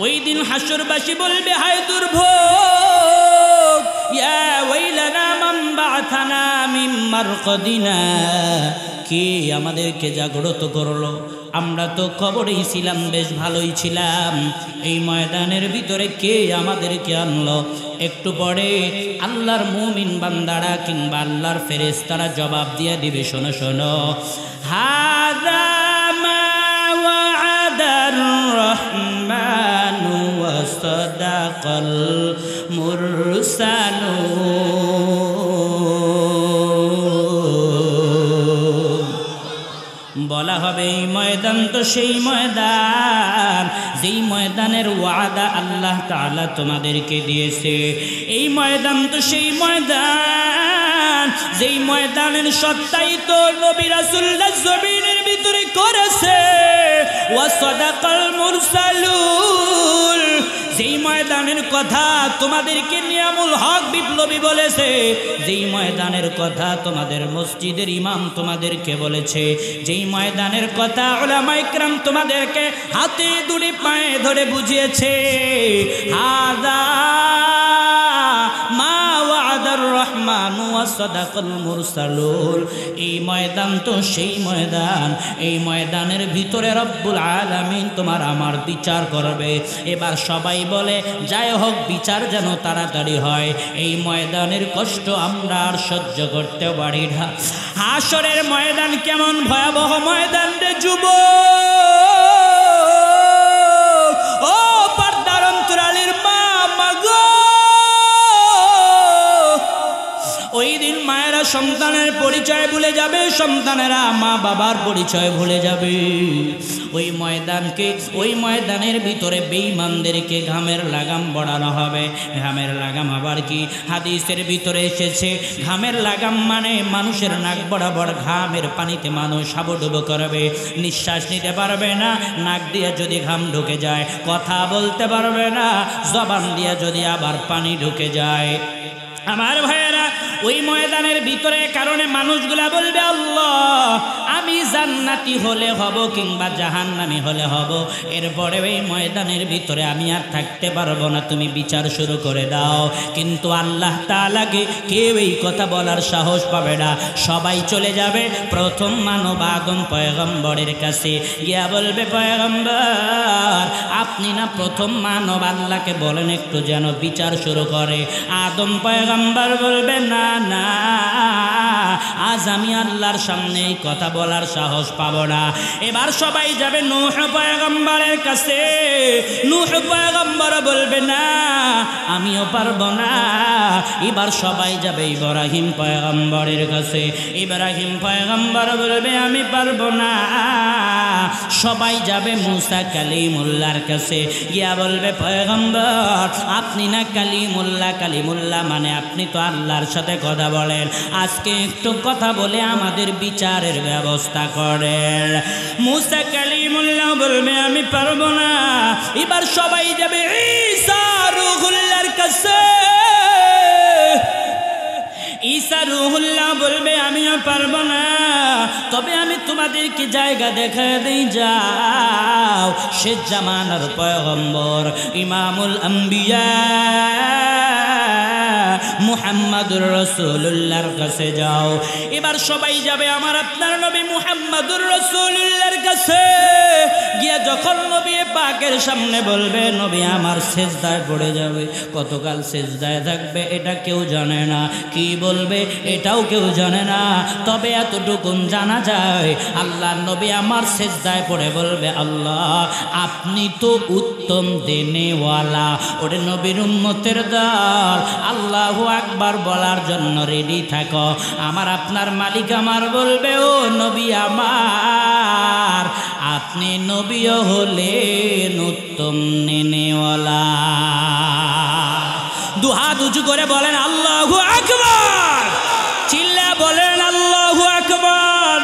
ওই দিন হাসরবাসী বলবে, হায় দুর্ভোগ, ইয়া ওয়াইলানা মান বা'আসানা মিন মারকাদিনা। কে আমাদেরকে জাগ্রত করলো? আমরা তো কবরেই ছিলাম, বেশ ভালোই ছিলাম। এই ময়দানের ভিতরে কে আমাদেরকে আনলো? একটু পরে আল্লাহর মুমিন বান্দারা কিংবা আল্লাহর ফেরেশতারা জবাব দিয়ে দিবে, শোনো শোনো, হাযা মা ওয়া'আদার রহমানু ওয়া সাদাকাল মুরসালুন। বলা হবে, এই ময়দান তো সেই ময়দান যেই ময়দানের ওয়াদা আল্লাহ তাআলা তোমাদেরকে দিয়েছে। এই ময়দান তো সেই ময়দান যেই ময়দানের সত্তাই তো নবী রাসূলুল্লাহ জমিনের ভিতরে করেছে। ওয়া সাদাকাল মুরসালুন, যেই ময়দানের কথা তোমাদেরকে নিয়ামুল হক বিপ্লবী বলেছে, যেই ময়দানের কথা তোমাদের মসজিদের ইমাম তোমাদেরকে বলেছে, যেই ময়দানের কথা উলামায়ে কিরাম তোমাদেরকে হাতে ধরে পায়ে ধরে বুঝিয়েছে, হাযা মা ওয়া'আদার রহমানু ওয়া সাদাকাল মুরসালুন। এই ময়দান তো সেই ময়দান, এই ময়দানের ভিতরে রব্বুল আলামিন তোমার আমার বিচার করবে। এবার সবাই বলে, যাই হোক, বিচার যেন তাড়াতাড়ি হয়, এই ময়দানের কষ্ট আমরা আর সহ্য করতে পারি না। হাসরের ময়দান কেমন ভয়াবহ ময়দান রে যুবক, ও পর্দার অন্তরালের মা, মাগো, ওই দিন মায়েরা সন্তানের পরিচয় ভুলে যাবে, সন্তানেরা মা বাবার পরিচয় ভুলে যাবে। ওই ময়দানের ভিতরে বেঈমানদেরকে ঘামের লাগাম বড়ানো হবে। ঘামের লাগাম আবার কি? হাদিসের ভিতরে এসেছে ঘামের লাগাম মানে মানুষের নাক বরাবর ঘামের পানিতে মানুষ হাবুডুবু করবে, নিঃশ্বাস নিতে পারবে না, নাক দিয়ে যদি ঘাম ঢুকে যায় কথা বলতে পারবে না, জবান দিয়ে যদি আবার পানি ঢুকে যায়। আমার ভাইয়েরা, ওই ময়দানের ভিতরে কারণে মানুষগুলা বলবে আল্লাহ আমি জান্নাতি হলে হব কিংবা জাহান্নামী হলে হব, এরপরে এই ময়দানের ভিতরে আমি আর থাকতে পারবো না, তুমি বিচার শুরু করে দাও। কিন্তু আল্লাহ তাআলাকে কেউ এই কথা বলার সাহস পাবে না। সবাই চলে যাবে প্রথম মানব আদম পয়গম্বরের কাছে, গিয়া বলবে পয়গম্বর আপনি না প্রথম মানব, আল্লাহকে বলেন একটু যেন বিচার শুরু করে। আদম পয়গম্বর বলবে না না, আজ আমি আল্লাহর সামনে এই কথা বলার সাহস পাবো না। এবার সবাই যাবে নূহ পয়গম্বরের কাছে। নূহ পয়গম্বর বলবে না আমিও পারবো না। এবার সবাই যাবে ইব্রাহিম পয়গম্বরের কাছে। ইব্রাহিম পয়গম্বর বলবে আমি পারবো না। সবাই যাবে মুসা কালিমুল্লাহর কাছে, গিয়া বলবে পয়গম্বর আপনি না কালিমুল্লাহ, কালিমুল্লাহ মানে আপনি তো আল্লাহর সাথে কথা বলেন, আজকে একটু কথা বলে আমাদের বিচারের ব্যবস্থা করেন। মুসা কালিমুল্লাহ বলবে আমি পারবো না। এবার সবাই যাবে ঈসা রূহুল্লাহর কাছে। ঈসা রূহুল্লাহ বলবে আমিও পারবো না, তবে আমি তোমাদেরকে জায়গা দেখা দেই, যাও শেষ জামানার পয়গম্বর ইমামুল আম্বিয়া মুহাম্মাদুর রাসূলুল্লাহর কাছে যাও। এবার সবাই যাবে আমার আপনার নবী মুহাম্মাদুর রাসূলুল্লাহর কাছে। গিয়া যখন নবী পাকের সামনে বলবে নবী আমার সিজদায় পড়ে যাবে, কতকাল সিজদায় থাকবে এটা কেউ জানে না, কি বলবে এটাও কেউ জানে না, তবে এতটুকু জানা যায় আল্লাহর নবী আমার সিজদায় পড়ে বলবে আল্লাহ আপনি তো উত্তম দেনেওয়ালা। ওরে নবীর উম্মতের দল আল্লাহু আকবার বলার জন্য রেডি থাকো। আমার আপনার মালিক আমার বলবে ও নবী আমার আপনি নবীও হলেন উত্তম নেনেওয়ালা। দুহাত উঁচু করে বলেন আল্লাহু আকবার, চিল্লা বলেন আল্লাহু আকবার।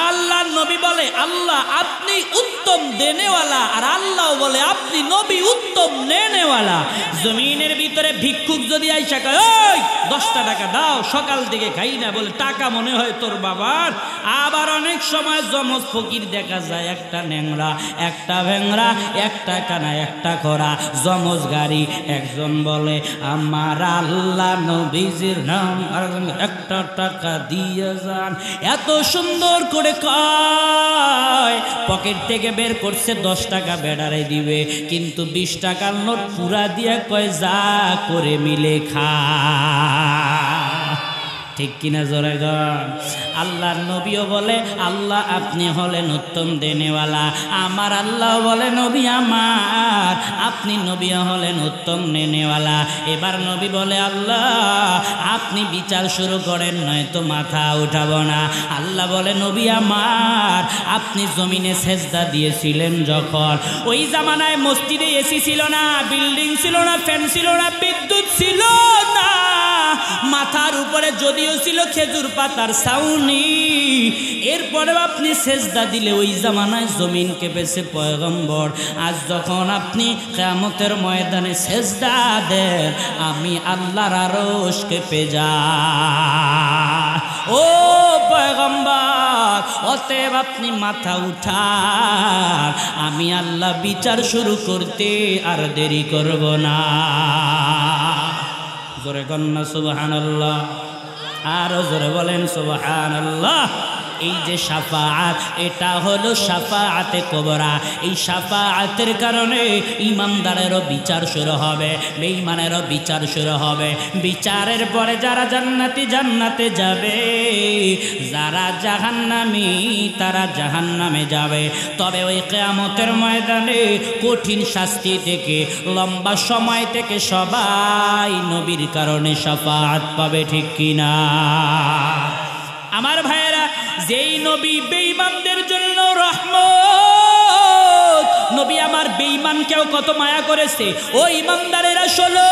আল্লাহ নবী বলে আল্লাহ আপনি উত্তম দেনেওয়ালা, আর আল্লাহ বলে আপনি নবী উত্তম নেনেওয়ালা। জমিনের ভিতরে ভিক্ষুক যদি আইসা কয় ওই 10টা টাকা দাও, সকাল থেকে খাই না, বলে টাকা মনে হয় তোর বাবার। আবার অনেক সময় জমজ ফকির দেখা যায়, একটা ন্যাংরা একটা ভেংরা, একটা কানা একটা খোরা, জমজ গাড়ি। একজন বলে আমার আল্লাহ নবীজির নাম, আর একটা টাকা দিয়ে যান। এত সুন্দর করে কয়, পকেট থেকে বের করছে 10 টাকা বেড়ারে দিবে, কিন্তু 20 টাকার নোট পুরা দিয়া কয় যা করে মিলে খা। ঠিক কিনা জোরে গান। আল্লাহর নবীও বলে আল্লাহ আপনি হলেন উত্তম দেনেওয়ালা। আমার আল্লাহ বলে নবী আমার আপনি নবী হলেন উত্তম নেনেওয়ালা। এবার নবী বলে আল্লাহ আপনি বিচার শুরু করেন, নয়তো মাথা উঠাবো না। আল্লাহ বলে নবী আমার আপনি জমিনে সেজদা দিয়েছিলেন যখন, ওই জামানায় মসজিদে এসি ছিল না, বিল্ডিং ছিল না, ফ্যান ছিল না, বিদ্যুৎ ছিল না, মাথার উপরে যদিও ছিল খেজুর পাতার ছাউনি, এরপরে আপনি সেজদা দিলে ওই জামানায় জমিন কেঁপেছে পয়গম্বর। আজ যখন আপনি কিয়ামতের ময়দানে সেজদা দেন আমি আল্লাহর আরশ কেঁপে যায়। ও পয়গম্বর অতএব আপনি মাথা উঠান, আমি আল্লাহ বিচার শুরু করতে আর দেরি করব না। জোরে কন্যা সুবহানাল্লাহ, আরো জোরে বলেন সুবহানাল্লাহ। এই যে শাফাআত, এটা হলো শাফাআতে কুবরা। এই শাফাআতের কারণে ইমানদারেরও বিচার শুরু হবে, বেঈমানেরও বিচার শুরু হবে। বিচারের পরে যারা জান্নাতি জান্নাতে যাবে, যারা জাহান্নামী তারা জাহান্নামে যাবে। তবে ওই কিয়ামতের ময়দানে কঠিন শাস্তি থেকে, লম্বা সময় থেকে সবাই নবীর কারণে শাফাআত পাবে, ঠিক কিনা? আমার ভাইয়েরা, যেই নবী বেঈমানদের জন্য রহমত, নবী আমার বেঈমানকেও কত মায়া করেছে। ও ইমানদারেরা শোনো,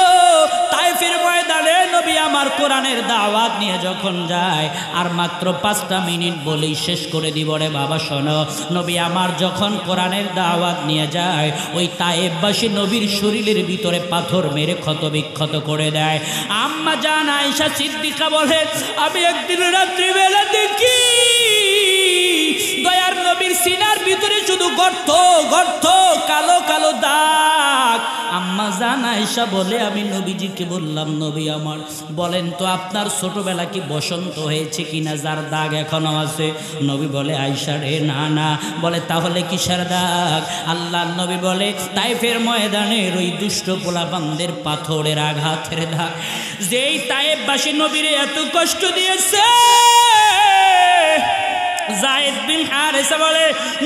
তায়েফের ময়দানে নবী আমার কোরআনের দাওয়াত নিয়ে যখন যায়, আর মাত্র 5টা মিনিট বলেই শেষ করে দিব রে বাবা শোনো। নবী আমার যখন কোরআনের দাওয়াত নিয়ে যায়, ওই তায়েফবাসী নবীর শরীরের ভিতরে পাথর মেরে ক্ষত বিক্ষত করে দেয়। আম্মা জান আয়েশা সিদ্দিকা বলে, আমি একদিন রাত্রিবেলা দেখি দয়ার নবীর সিনার ভিতরে শুধু গর্ত গর্ত, কালো কালো দাগ। আম্মা জান আয়েশা বলে, আমি নবীজিকে বললাম, নবী আমার বলেন তো আপনার ছোটবেলা কি বসন্ত হয়েছে কিনা যার দাগ এখনো আছে? নবী বলে, আয়েশা রে না না। বলে, তাহলে কিসের দাগ? আল্লাহর নবী বলে, তায়েফের ময়দানের ওই দুষ্ট পোলাপানদের পাথরের আঘাতের দাগ। যেই তায়েফবাসী নবীরে এত কষ্ট দিয়েছে, যায়েদ বিন হারেসা বলে,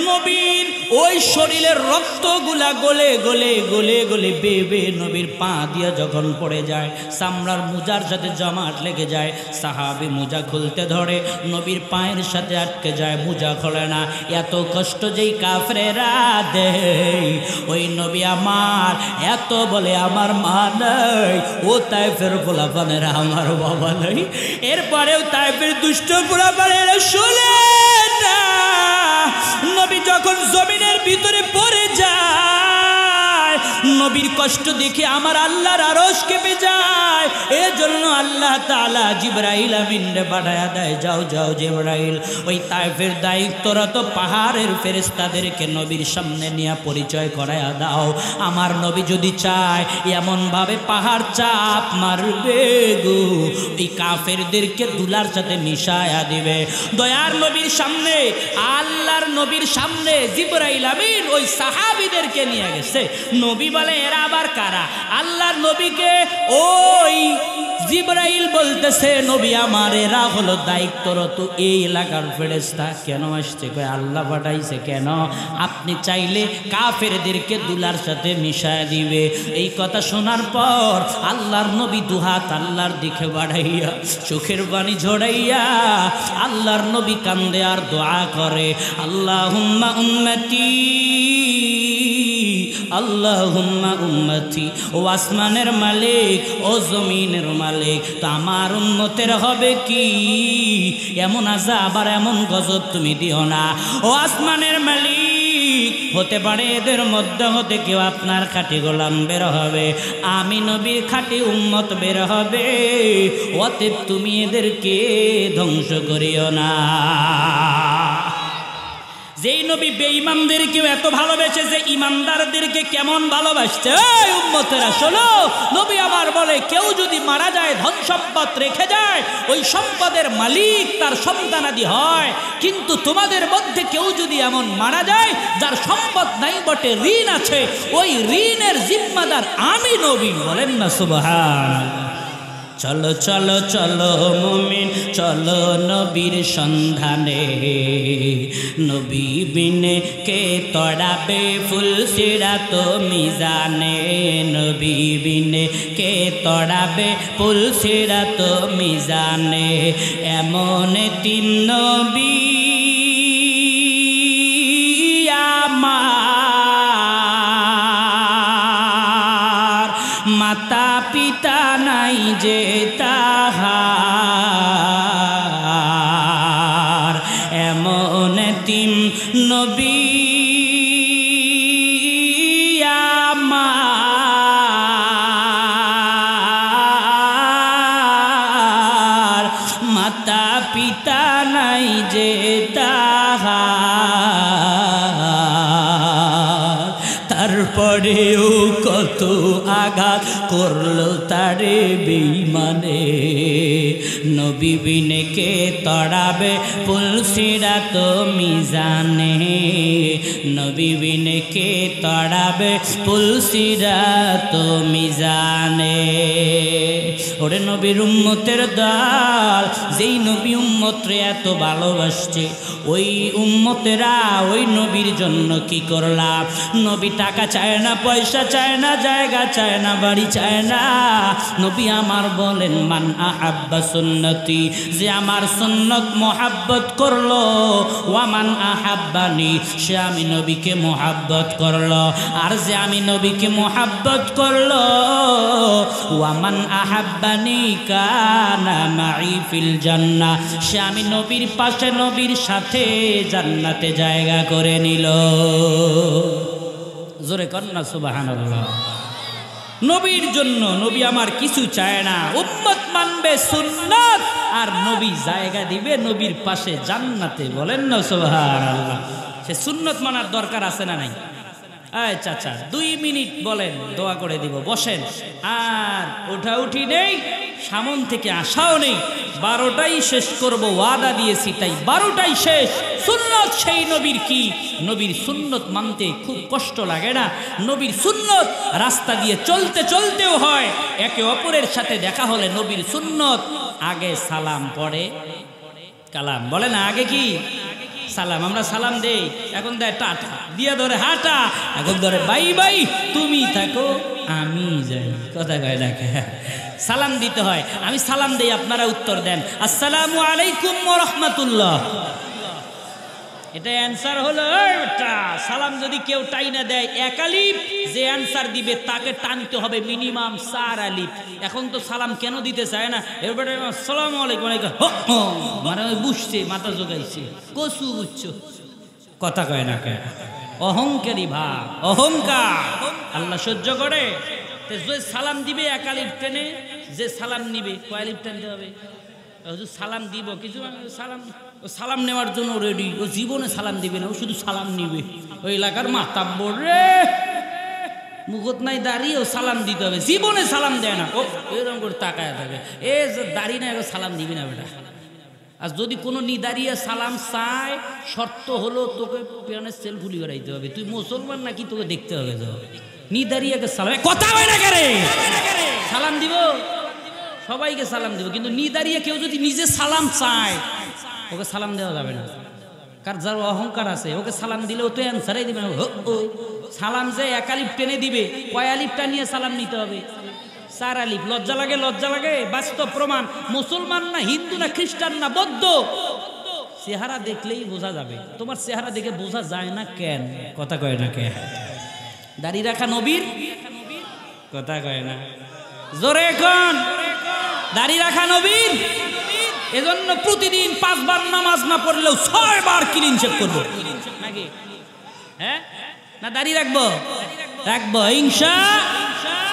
নবীর ওই শরীরের রক্তগুলা গলে গলে গলে গলে বেয়ে বেয়ে নবীর পা দিয়ে যখন পড়ে যায়, চামড়ার মোজার সাথে জমাট লেগে যায়। সাহাবী মোজা খুলতে ধরে, নবীর পায়ের সাথে আটকে যায়, মোজা খোলে না। এত কষ্ট যেই কাফেরেরা দেয়, ওই নবী আমার এত বলে, আমার মা নাই। ও তায়েফের পোলাপানেরা আমার বাবা নাই। এরপরেও তায়েফের দুষ্ট পোলাপানেরা শুনে নবী যখন জমিনের ভিতরে পড়ে যায়, নবীর কষ্ট দেখে আমার আল্লাহর আরশ কেঁপে যায়। এজন্য আল্লাহ তাআলা জিবরাইল আমিনরে পাঠায়া দেয়, যাও যাও জিবরাইল, ওই তায়েফের দায়িত্বরত পাহাড়ের ফেরেশতাদেরকে নবীর সামনে নিয়ে পরিচয় করায়া দাও। আমার নবী যদি চায় এমন ভাবে পাহাড় চাপ মারবে গো, ওই কাফেরদেরকে দুলার সাথে মিশায়া দিবে। দয়ার নবীর সামনে, আল্লাহর নবীর সামনে জিবরাইল আমিন ওই সাহাবীদেরকে নিয়ে গেছে। নবী বলে, এরা আবার কারা? আল্লাহর নবীকে ওই জিবরাইল বলতেছে, নবী আমার এরা হলো দায়িত্বরত এই এলাকার ফেরেশতা। কেন আসছে? কয় আল্লাহ পাঠাইছে। কেন? আপনি চাইলে কাফেরদেরকে দুলার সাথে মিশায় দিবে। এই কথা শোনার পর আল্লাহর নবী দুহাত আল্লাহর দিকে বাড়াইয়া চোখের পানি ঝরাইয়া আল্লাহর নবী কান্দে আর দোয়া করে, আল্লাহুম্মা উম্মতি, আল্লাহুম্মা উম্মতি। ও আসমানের মালিক, ও জমিনের মালিক, তো আমার উম্মতের হবে কি? এমন আযাব আর এমন গজব তুমি দিও না। ও আসমানের মালিক, হতে পারে এদের মধ্যে হতে কেউ আপনার খাঁটি গোলাম বের হবে, আমি নবীর খাঁটি উম্মত বের হবে। অতএব তুমি এদেরকে ধ্বংস করিও না। যেই নবী বেঈমানদেরকেও এত ভালোবেসে, যে ইমানদারদেরকে কেমন ভালোবাসছে। এই উম্মতেরা শোনো, নবী আমার বলে, কেউ যদি মারা যায়, ধন সম্পদ রেখে যায়, ওই সম্পদের মালিক তার সন্তানাদি হয়। কিন্তু তোমাদের মধ্যে কেউ যদি এমন মারা যায় যার সম্পদ নাই বটে, ঋণ আছে, ওই ঋণের জিম্মাদার আমি নবী। বলেন না সুবহানাল্লাহ। চলো চলো চলো মুমিন, চলো নবীর সন্ধানে, নবী বিনে কে তড়াবে ফুল সিরাত মিজানে, নবী বিনে কে তড়াবে ফুল সিরাত মিজানে। এমন তিন নবী আমার, মাতা পিতা নাই যে তাহার, এমন তিন নবী আমার, মাতা পিতা নাই যে তাহার। তারপরেও কত আঘাত করলো তারে বেঈমানে, নবী বিনে কে তড়াবে পুলসিরাত মিজানে, নবী বিনে কে তড়াবে পুলসিরাত মিজানে। ওরে নবীর উম্মতের দল, যেই নবী উম্মতরে এত ভালোবাসছে, ওই উম্মতেরা ওই নবীর জন্য কি করলাম? নবী টাকা চায় না, পয়সা চায় না, জায়গা চায় না, বাড়ি চায় না। নবী আমার বলেন মান আহাব্বা সুন্নতি, যে আমার সুন্নত মোহাব্বত করলো, ওয়ামান আহাব্বানি, সে আমি নবীকে মোহাব্বত করলো। আর যে আমি নবীকে মোহাব্বত করলো, ওয়ামান আহাব্বানি কানা মাই ফিল জান্নাহ, সে আমি নবীর পাশে নবীর সাথে জান্নাতে জায়গা করে নিল। জোরে কন্যা সুবহানাল্লাহ। নবীর জন্য নবী আমার কিছু চায় না, উম্মত মানবে সুন্নাত আর নবী জায়গা দিবে নবীর পাশে জান্নাতে। বলেন না সুবহানাল্লাহ। সে সুন্নত মানার দরকার আছে না নাই? আয় চাচা 2 মিনিট বলেন, দোয়া করে দিব, বসেন। আর ওঠা উঠি নেই, সামন থেকে আসাও নেই। 12টাই শেষ করব, ওয়াদা দিয়েছি, তাই 12টাই শেষ। সুন্নত সেই নবীর কি, নবীর সুন্নত মানতে খুব কষ্ট লাগে না? নবীর সুন্নত রাস্তা দিয়ে চলতে চলতেও হয়। একে অপরের সাথে দেখা হলে নবীর সুন্নত, আগে সালাম পড়ে কালাম। বলে না আগে কি সালাম? আমরা সালাম দেই, এখন দেয় টাটা, দিয়ে ধরে হাঁটা, এখন ধরে বাই বাই, তুমি থাকো আমি যাই। কথা কয় না, সালাম দিতে হয়। আমি সালাম দেই, আপনারা উত্তর দেন আসসালামু আলাইকুম ওয়া রাহমাতুল্লাহ। এটা অ্যান্সার হলো। সালাম যদি কেউ টাইনা দেয় 1 আলিফ, যে অ্যান্সার দিবে তাকে টানতে হবে মিনিমাম 4 আলিফ। এখন তো সালাম কেন দিতে চায় না? এবারে আসসালামু আলাইকুম, মানে ওই বুঝছে, মাথা জোগাইছে, কসু বুঝছো, কথা কয় না কে? অহংকারী ভাব, অহংকার আল্লাহ সহ্য করে। যে সালাম দিবে 1 আলিফ টেনে, যে সালাম নিবে কয় আলিফ টানতে হবে? সালাম দিব কিছু, সালাম ও সালাম নেওয়ার জন্য রেডি, ও জীবনে সালাম দিবে না, ও শুধু সালাম নিবে। ওই এলাকার মাতাব্বর রে, মুখত নাই দাঁড়িয়ে ও সালাম দিতে হবে, জীবনে সালাম দেয় না। ও এরকম করে তাকায় থাকে, এ দাঁড়ি না, সালাম দিবি না বেটা। আর যদি কোনো নিদারিয়া সালাম চায়, শর্ত হলো তোকে পেয়ানের সেল ফুলি করাইতে হবে। তুই মুসলমান নাকি তোকে দেখতে হবে। নিদারিয়াকে সালাম, কথা হয় না কেরে, সালাম দিব, সবাইকে সালাম দিব, কিন্তু নিদারিয়া কেউ যদি নিজে সালাম চায়, ওকে সালাম দেওয়া যাবে না। কার যার অহংকার আছে, ওকে সালাম দিলে ও তো অ্যান্সারাই দিবে না। সালাম যে 1 আলিফ টেনে দিবে, কয় আলিফটা নিয়ে সালাম নিতে হবে? 4 আলিফ। লজ্জা লাগে, লজ্জা লাগে। বাস্তব প্রমাণ, মুসলমান না হিন্দু না খ্রিস্টান না বৌদ্ধ, চেহারা দেখলেই বোঝা যাবে। তোমার চেহারা দেখে বোঝা যায় না কেন? কথা কয় না কে? দাড়ি রাখা নবীর, কথা কয় না, জোরে কোন? দাড়ি রাখা নবীর। এজন্য প্রতিদিন 5 বার নামাজ না পড়লেও 6 বার ক্লিন শেভ করবো নাকি? হ্যাঁ না দাড়ি রাখবো? রাখবো ইনশাআল্লাহ।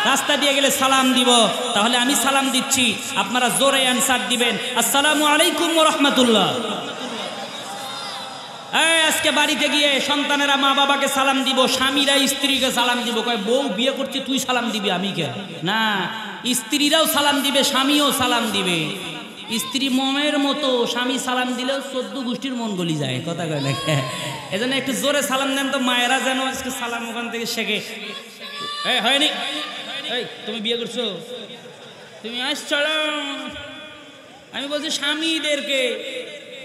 রাস্তা দিয়ে গেলে সালাম দিব, তাহলে আমি সালাম দিচ্ছি, আপনারা জোরে অ্যানসার দিবেন আসসালামু আলাইকুম ওয়া রাহমাতুল্লাহ। আজকে বাড়িতে গিয়ে সন্তানেরা মা বাবাকে সালাম দিব, স্বামীরা স্ত্রীকে সালাম দিব। কয় বউ বিয়ে করছি, তুই সালাম দিবি, আমি কে? না, স্ত্রীরাও সালাম দিবে, স্বামীও সালাম দিবে। স্ত্রী মনের মতো, স্বামী সালাম দিলেও 14 গোষ্ঠীর মন গলি যায়। কথা কয় না? এজন্য একটু জোরে সালাম দেন তো, মায়েরা যেন আজকে সালাম ওখান থেকে শেখে। হয়নি? এই তুমি বিয়ে করছো, তুমি আসছ? আমি বলছি স্বামীদেরকে,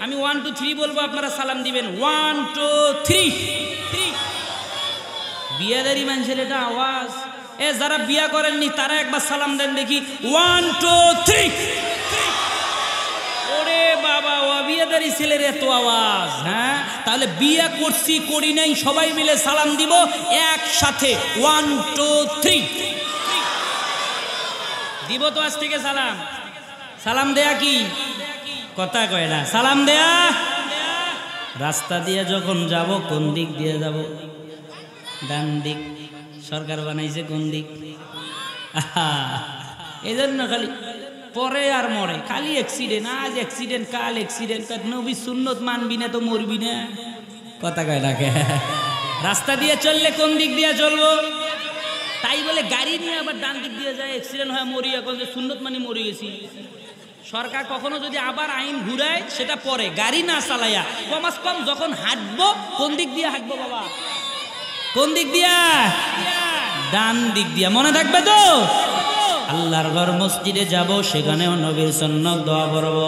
আমি 1 2 3 বলবো, আপনারা সালাম দিবেন 1 2 3। বিয়াদারি মানুষের এটা আওয়াজ। যারা বিয়া করেননি তারা একবার সালাম দেন দেখি, 1 2 3। ওরে বাবা, অবিয়াদারি ছেলের এত আওয়াজ। হ্যাঁ, তাহলে বিয়া করছি করি নাই সবাই মিলে সালাম দিব একসাথে, 1 2 3 দিব তো আজ থেকে সালাম। সালাম দেয়া কি? কথা কয় না। সালাম দেয়া, রাস্তা দিয়ে যখন যাব কোন দিক দিয়ে যাব? ডান দিক। সরকার বানাইছে কোন দিক? এই জন্য খালি পরে আর মরে, খালি অ্যাক্সিডেন্ট, আজ অ্যাক্সিডেন্ট, কাল অ্যাক্সিডেন্ট। নবী সুন্নত মানবি না তো মরবি না। কথা কয় না। রাস্তা দিয়ে চললে কোন দিক দিয়ে চলবো? তাই বলে গাড়ি নিয়ে আবার ডান দিক দিয়ে যায়, অ্যাক্সিডেন্ট হয় মরি। এখন যে সুন্নত মানি মরে গেছি, সরকার কখনো যদি আবার আইন ঘুরায় সেটা পরে, গাড়ি না চালাইয়া কমাস কম যখন হাঁটবো কোন দিক দিয়ে হাঁটবো বাবা? কোন দিক দিয়া? ডান দিক দিয়া। মনে থাকবে তো? আল্লাহর ঘর মসজিদে যাব, সেখানেও নবীর সুন্নাত দোয়া করব,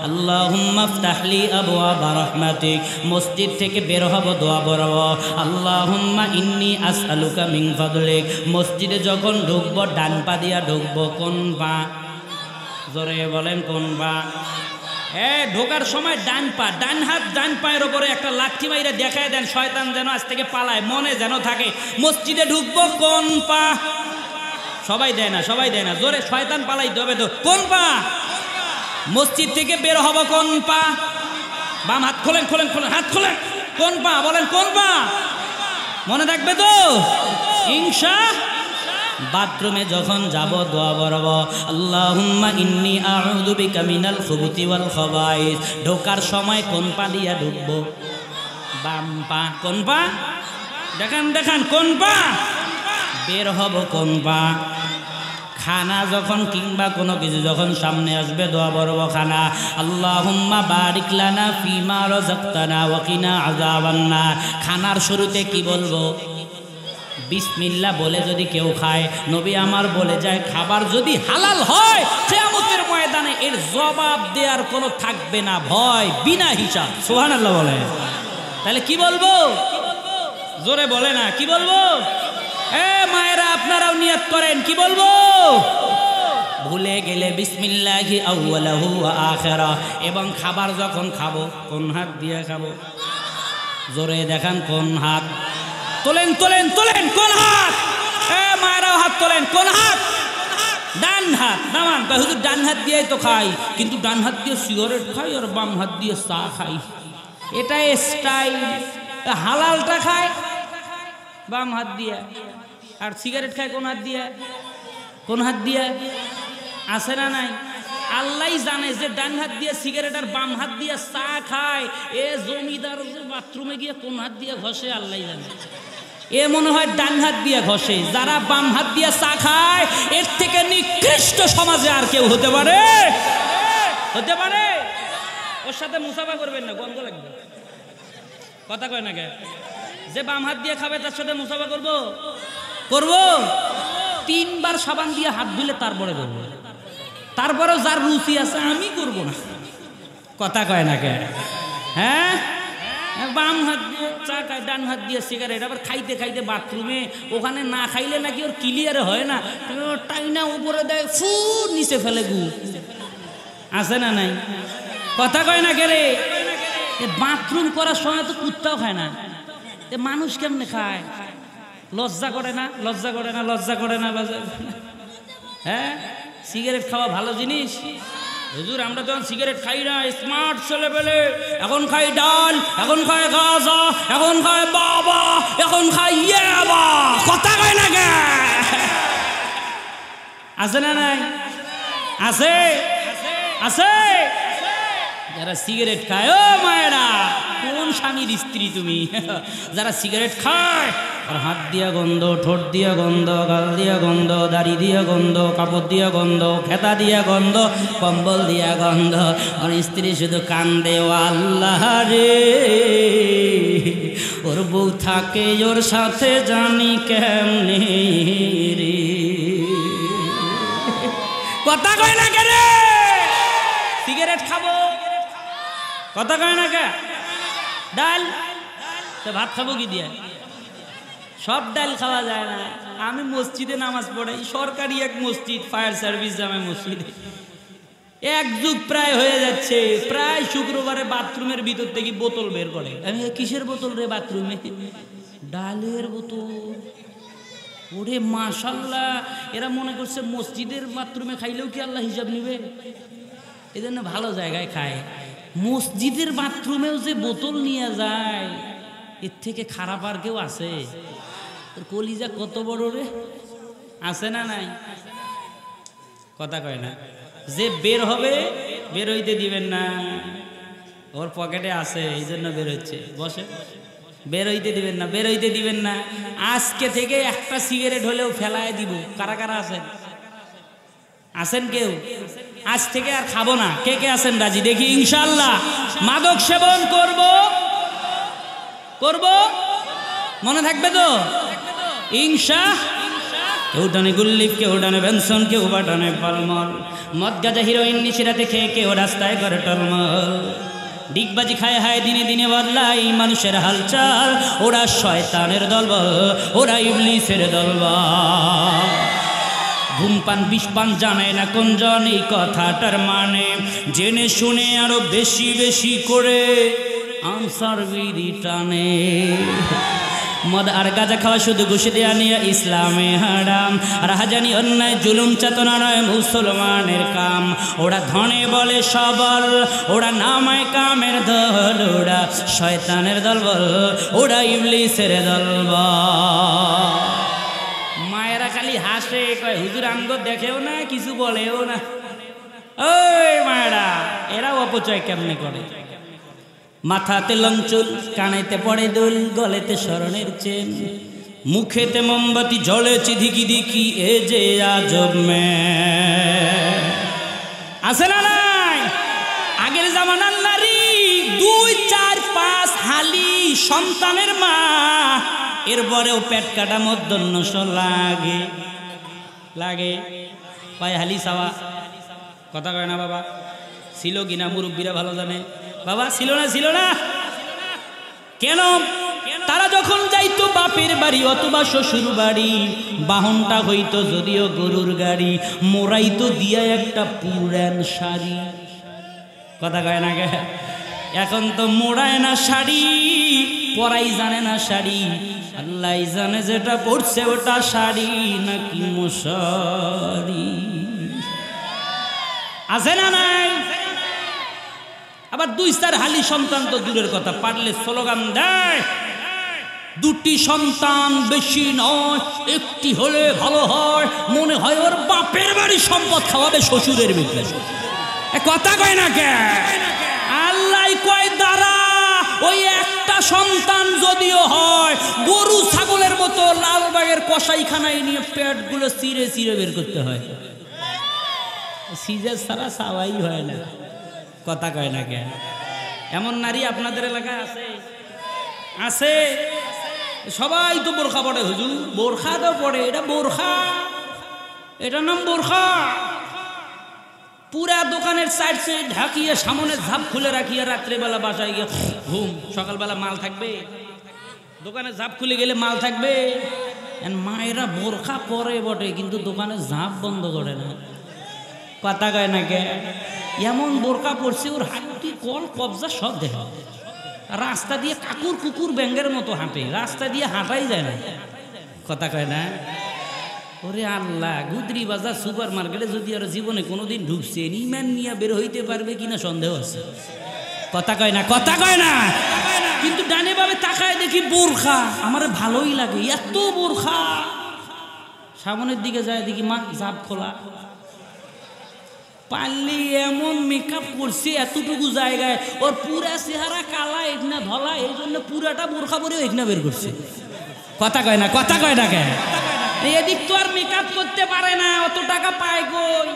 আল্লাহুম্মা ইফতাহলি আবওয়াবা রাহমাতিক। মসজিদ থেকে বের হব, দোয়া করব, আল্লাহুম্মা ইন্নী আসআলুকা মিন ফাদলিক। মসজিদে যখন ঢুকবো ডান পা দিয়া ঢুকবো। কোন পা? জোরে বলেন কোন পা? ঢোকার সময় ডান পা, ডান হাত ডান পায়ের ওপরে একটা লাঠি মাইরা দেখায় দেন, শয়তান যেন আজ থেকে পালায়, মনে যেন থাকে মসজিদে ঢুকবো কোন পা। সবাই দেয় না, সবাই দেয় না, জোরে শয়তান পালাইতে হবে তো। কোন পা? মসজিদ থেকে বের হব কোন পা? বাম হাত খোলেন, খোলেন, খোলেন, হাত খোলেন। কোন পা? বলেন কোন পা? মনে থাকবে তো ইনশাআল্লাহ। বাথরুমে যখন যাব দোয়া করব, আল্লাহুম্মা ইন্নী আউযু বিকা মিনাল খুবুতি ওয়াল খাবাইস। ঢোকার সময় কোন পা দিয়া ঢুকবো? বাম পা। কোন পা? দেখান দেখান, কোন পা? বের হব কোন পা? খানা যখন কিংবা কোনো কিছু যখন সামনে আসবে দোয়া করব খানা, আল্লাহুম্মা বারিক লানা ফিমা রাযাকতানা ওয়া কিনা আযাবান নার। খানার শুরুতে কি বলবো? বিসমিল্লাহ বলে যদি কেউ খায়, নবী আমার বলে যায় খাবার যদি হালাল হয় কিয়ামতের ময়দানে এর জবাব দেওয়ার কোনো থাকবে না, ভয় বিনা হিসাব। সুবহানাল্লাহ বলে। তাহলে কি বলবো? জোরে বলে না, কি বলবো? মায়েরা আপনারাও নিয়ত করেন, কি বলবো? ভুলে গেলে বিসমিল্লাহি আউয়ালাহু ওয়া আখিরা। এবং খাবার যখন খাবো কোন হাত দিয়ে খাবো? জোরে দেখান, কোন হাত? তোলেন তোলেন তোলেন, কোন হাত? মায়েরাও হাত তোলেন, কোন হাত? ডান হাত। নামান হুজুর ডান হাত দিয়েই তো খাই, কিন্তু ডান হাত দিয়ে সিগারেট খাই আর বাম হাত দিয়ে চা খাই, এটা স্টাইল। হালালটা খায় বাম হাত দিয়ে, আর সিগারেট খায় কোন হাত দিয়ে? কোন হাত দিয়ে? আছে না নাই? আল্লাহ জানে যে ডান হাত দিয়ে সিগারেট আর বাম হাত দিয়ে চা খায়। এ জমিদার যে বাথরুমে গিয়ে কোন হাত দিয়ে ঘষে আল্লাহ জানে। এ মনে হয় ডান হাত দিয়ে ঘষে। যারা বাম হাত দিয়ে চা খায় এর থেকে নিকৃষ্ট সমাজে আর কেউ হতে পারে? হতে পারে? ওর সাথে মুসাফা করবেন না, গন্ধ লাগবে। কথা কয় না কে? যে বাম হাত দিয়ে খাবে তার সাথে মুসাফা করবো? করবো। 3 বার সাবান দিয়ে হাত ধুলে তারপরে করবো। তারপরেও যার রুচি আছে আমি করবো না। কথা কয় না কে? হ্যাঁ, বাম হাত দিয়ে চা খায়, ডান হাত দিয়ে সিগারেট। আবার খাইতে খাইতে বাথরুমে, ওখানে না খাইলে নাকি ওর ক্লিয়ারে হয় না, টাইনা উপরে দেয়, ফু নিচে ফেলে গু। আছে না নাই? কথা কয় না কে রে? বাথরুম করার সময় তো কুত্তাও খায় না, মানুষ কেমনে খায়? লজ্জা করে না? লজ্জা করে না? লজ্জা করে না? হ্যাঁ, সিগারেট খাওয়া ভালো জিনিস? হুজুর আমরা যখন সিগারেট খাই না, স্মার্ট ছেলে পেলে এখন খাই ডাল, এখন খায় গাঁজা, এখন খায় বাবা, এখন খাই ইয়াবা। কথা কয় না কে? আছে না নাই? আছে, আছে। যারা সিগারেট খায়, ও মায়েরা, কোন স্বামীর স্ত্রী তুমি? যারা সিগারেট খায় আর হাত দিয়া গন্ধ, ঠোঁট দিয়া গন্ধ, গাল দিয়া গন্ধ, দাড়ি দিয়া গন্ধ, কাপড় দিয়া গন্ধ, খেতা দিয়া গন্ধ, কম্বল দিয়া গন্ধ, আর স্ত্রী শুধু কান্দে, ও আল্লাহ রে, ওর বউ থাকে ওর সাথে জানি কেমনে রে। কথা কয় না কে রে? সিগারেট খাবো, কথা কয় না কে? ডাল তো ভাত খাবো কি দিয়ে? সব ডাল খাওয়া যায় না। আমি মসজিদে নামাজ পড়াই, সরকারি এক মসজিদ, ফায়ার সার্ভিস জামে মসজিদে। এক যুগ প্রায় হয়ে যাচ্ছে, প্রায় শুক্রবারে বাথরুমের ভিতর থেকে বোতল বের করে। আমি কিসের বোতল রে বাথরুমে? ডালের বোতল। ওরে মাশাল্লাহ, এরা মনে করছে মসজিদের বাথরুমে খাইলেও কি আল্লাহ হিসাব নিবে? এই জন্য ভালো জায়গায় খায়। মসজিদের বাথরুমেও যে বোতল নিয়ে যায়, এর থেকে খারাপ আর কেউ আছে? কলিজা কত বড় রে, আছে না নাই? কথা কয় না। যে বের হবে বের হইতে দিবেন না, ওর পকেটে আছে এই জন্য বের হচ্ছে। বসে, বের হইতে দিবেন না, বের হইতে দিবেন না। আজকে থেকে একটা সিগারেট হলেও ফেলায় দিব। কারা কারা আছেন? আছেন কেউ? আজ থেকে আর খাবো না। কে কে আছেন রাজি? দেখি ইনশাআল্লাহ। মাদক সেবন করব মনে থাকবে তো কেউ টানে গুল্লিপ, কেউ টানে বেনসন, কেউ বা টানে পালমল, মদ গাঁজা হিরোইন নিশিরাতে খেয়ে কেউ রাস্তায় করে টলমল, ডিগবাজি খায় হায় দিনে দিনে বদলাই মানুষের হালচাল। ওরা শয়তানের দলবল, ওরা ইবলিসের দলবল। ধূমপান বিষপান জানে না কোন জন এই কথাটার মানে, জেনে শুনে আরো বেশি বেশি করে আনসার বিড়ি টানে। মদ আর গাঁজা খাওয়া শুধু ঘুষে দেয়া নিয়ে ইসলামে হারাম। আর হাজানি অন্যায় জুলুম চেতনা নয় মুসলমানের কাম। ওরা ধনে বলে সবল, ওরা নামায় কামের দল, ওরা শয়তানের দলবল, ওরা ইবলিসের দলবল। মায়েরা খালি হাসে, কয় হুজুর আমগো দেখেও না কিছু বলেও না। ওই মায়েরা, এরা অপচয় কেমনে করে? মাথাতে লঞ্চল, কানেতে পড়ে দুল, গলেতে স্মরণের চেন, মুখেতে মোমবাতি জ্বলে চিধিকি দিকি, এ যে আজব মেয়ে। আছে না নাই? আগের জামানার নারী 2, 4, 5 হালি সন্তানের মা, এরপরেও পেট কাটা মধ্যন্নস লাগে। পায়ে হালি চাওয়া কথা কয় না বাবা? ছিল কিনা মুরব্বীরা ভালো জানে। বাবা ছিল না? কেন? তারা যখন যাইতো বাপের বাড়ি অথবা শ্বশুর বাড়ি, বাহনটা হইতো যদিও গরুর গাড়ি, মোড়াইতো দিয়া একটা পুরান শাড়ি। কথা কয় না গে? এখন তো মোড়ায় না শাড়ি, পরাই জানে না শাড়ি, আল্লাহ জানে যেটা পড়ছে ওটা শাড়ি নাকি মশারি। আছে না নাই? আবার 2-4 হালি সন্তান তো দূরের কথা, পারলে স্লোগান দেয়, 2টি সন্তান বেশি নয়, 1টি হলে ভালো হয়। মনে হয় ওর বাপের বাড়ি সম্পদ খাওয়াবে শ্বশুরের ভিতরে। কথা কয় না কে? আল্লাহ কয় দাঁড়া, ওই একটা সন্তান যদিও হয়, গরু ছাগলের মতো লালবাগের কসাইখানায় নিয়ে পেটগুলো চিরে চিরে বের করতে হয়। সিজার ছাড়া সাওয়াই হয় না। কথা কয় না কে? এমন নারী আপনাদের এলাকায় আছে? সবাই তো বোরখা পড়ে হুজুর, বোরখা তো পড়ে, এটা বোরখা, এটার নাম বোরখা। পুরা দোকানের সাইড ঢাকিয়ে সামনে ঝাপ খুলে রাখিয়ে রাত্রেবেলা বাসায় গিয়ে ঘুম, সকালবেলা মাল থাকবে? দোকানে ঝাপ খুলে গেলে মাল থাকবে? মায়েরা বোরখা পরে বটে, কিন্তু দোকানে ঝাপ বন্ধ করে না। কথা কয় না কে? এমন বোরকা পড়ছে ওর হাঁটি কল কবজা সব দেখা। রাস্তা দিয়ে কাকুর কুকুর ব্যাঙ্গের মতো হাঁটে, রাস্তা দিয়ে হাঁটাই যায় না। কথা কয় না? ওরে আল্লাহ, গুদরি বাজার সুপার মার্কেটে যদি আর জীবনে কোনোদিন ঢুকছে, ইমান নিয়ে বের হইতে পারবে কিনা সন্দেহ আছে। কথা কয় না? কথা কয় না? কিন্তু ডানে ভাবে তাকায় দেখি বোরখা, আমার ভালোই লাগে, এত বোরখা। সামনের দিকে যায় দেখি মা জাপ খোলা। পারলে এমন মেকআপ করছে এতটুকু জায়গায়, ওর পুরা চেহারা কালা, এখানে ধলা, এই জন্য পুরাটা বোরখা পরে এখানে বের করছে। কথা কয় না? কথা কয় না কেন? এদিক তো আর মেকআপ করতে পারে না, অত টাকা পায় কই?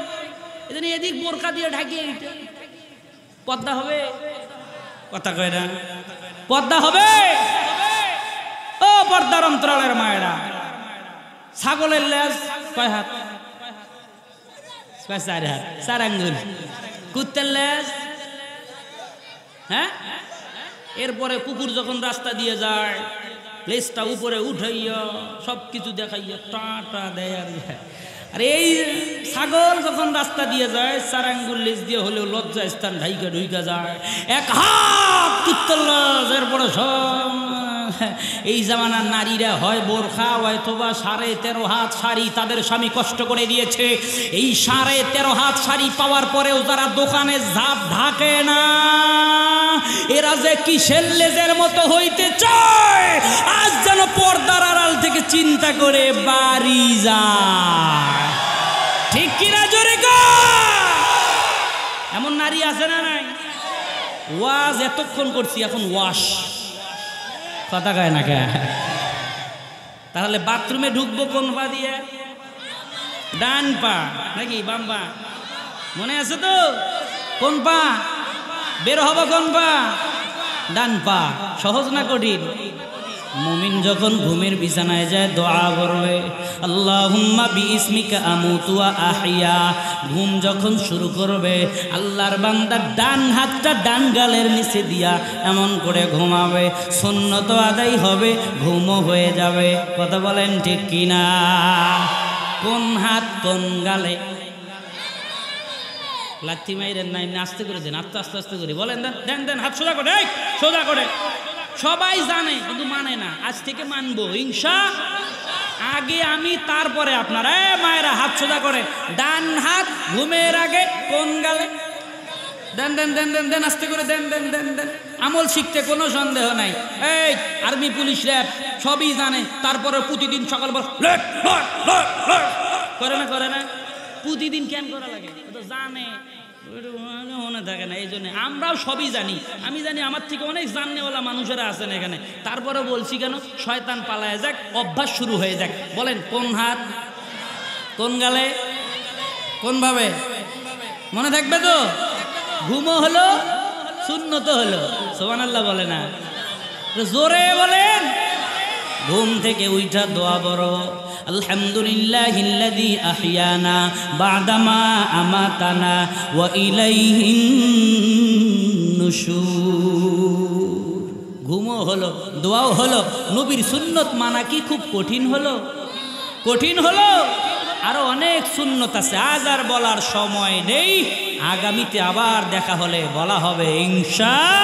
এজন্য এদিক বোরখা দিয়ে ঢাকিয়ে পর্দা হবে। কথা কয় না? পর্দা হবে? ও পর্দার অন্তরালের মায়েরা, ছাগলের লেজ কয় হাত? 4 হাত, 4 আঙ্গুল। কুত্তের লেজ? হ্যাঁ। এরপরে কুকুর যখন রাস্তা দিয়ে যায়, লেজটা উপরে উঠাইয়া সবকিছু দেখাইয়া টাটা দেয়। আর এই ছাগল যখন রাস্তা দিয়ে যায়, 4 আঙ্গুল লেজ দিয়ে হলেও লজ্জা স্থান ঢুইকা যায়। 1 হাত কুত্তের লেজ। এরপরে সব এই জামানার নারীরা হয় বোরখা অথবা 13.5 হাত শাড়ি তাদের স্বামী কষ্ট করে দিয়েছে। এই 13.5 হাত শাড়ি পাওয়ার পরেও যারা দোকানে ঝাপ ঢাকে না, এরা যে কিসের লেজের মতো হইতে চায়, আজ যেন পর্দার আড়াল থেকে চিন্তা করে বাড়ি যায়। ঠিক কিনা জোরে কর? এমন নারী আছে না নাই? ওয়াজ এতক্ষণ করছি, এখন ওয়াশ। কথা কয় না কে? তাহলে বাথরুমে ঢুকবো কোন পা দিয়ে? ডান পা নাকি বাম পা? মনে আছে তো? কোন পা বের হব? কোন পা? ডান পা। সহজ না কঠিন? মুমিন যখন ঘুমের বিছানায় যায় দোয়া করবে, আল্লাহুম্মা বিইসমিকা আমুতু ওয়া আহইয়া। ঘুম যখন শুরু করবে, আল্লাহর বান্দা ডান হাতটা ডান গালের নিচে দিয়া এমন করে ঘুমাবে, সুন্নত আদায় হবে, ঘুমও হয়ে যাবে। কথা বলেন ঠিক কিনা? কোন হাত কোন গালে? লাথি মাইরেন নাই, আস্তে করে দেন, আস্তে আস্তে আস্তে করে বলেন। দেন দেন, হাত সোজা করে, সোজা করে। সবাই জানে কিন্তু মানে না, আজ থেকে মানবো ইনশাআল্লাহ। আগে আমি, তারপরে আপনারা। মায়েরা হাত সোজা করে। ডান হাত ঘুমের আগে কোন গালে? দেন দেন দেন দেন দেন, আস্তে করে দেন দেন দেন দেন। আমল শিখতে কোনো সন্দেহ নাই। এই আর্মি, পুলিশ, র্যাব সবই জানে, তারপরে প্রতিদিন সকালবেলা করে না? করে না? প্রতিদিন কেন করা লাগে? তো জানে, মনে থাকে না। এই জন্য আমরাও সবই জানি। আমি জানি আমার থেকে অনেক জাননেওয়ালা মানুষেরা আছেন এখানে, তারপরে বলছি কেন? শয়তান পালায় যাক, অভ্যাস শুরু হয়ে যাক। বলেন কোন হাত কোন গালে, কোন ভাবে? মনে থাকবে তো? ঘুমও হলো, সুন্নত হলো। সুবহানাল্লাহ বলে না? জোরে বলেন। ঘুম থেকে উঠা দোয়া বড়, আলহামদুলিল্লাহিল্লাযী আহইয়ানা বা'দামা আমাতানা ওয়া ইলাইহিন নুশুর। ঘুমও হলো, দোয়াও হলো। নবীর সুন্নত মানা কি খুব কঠিন হলো? কঠিন হলো? আরো অনেক সুন্নত আছে, আজ আর বলার সময় নেই। আগামীতে আবার দেখা হলে বলা হবে ইনশাআল্লাহ।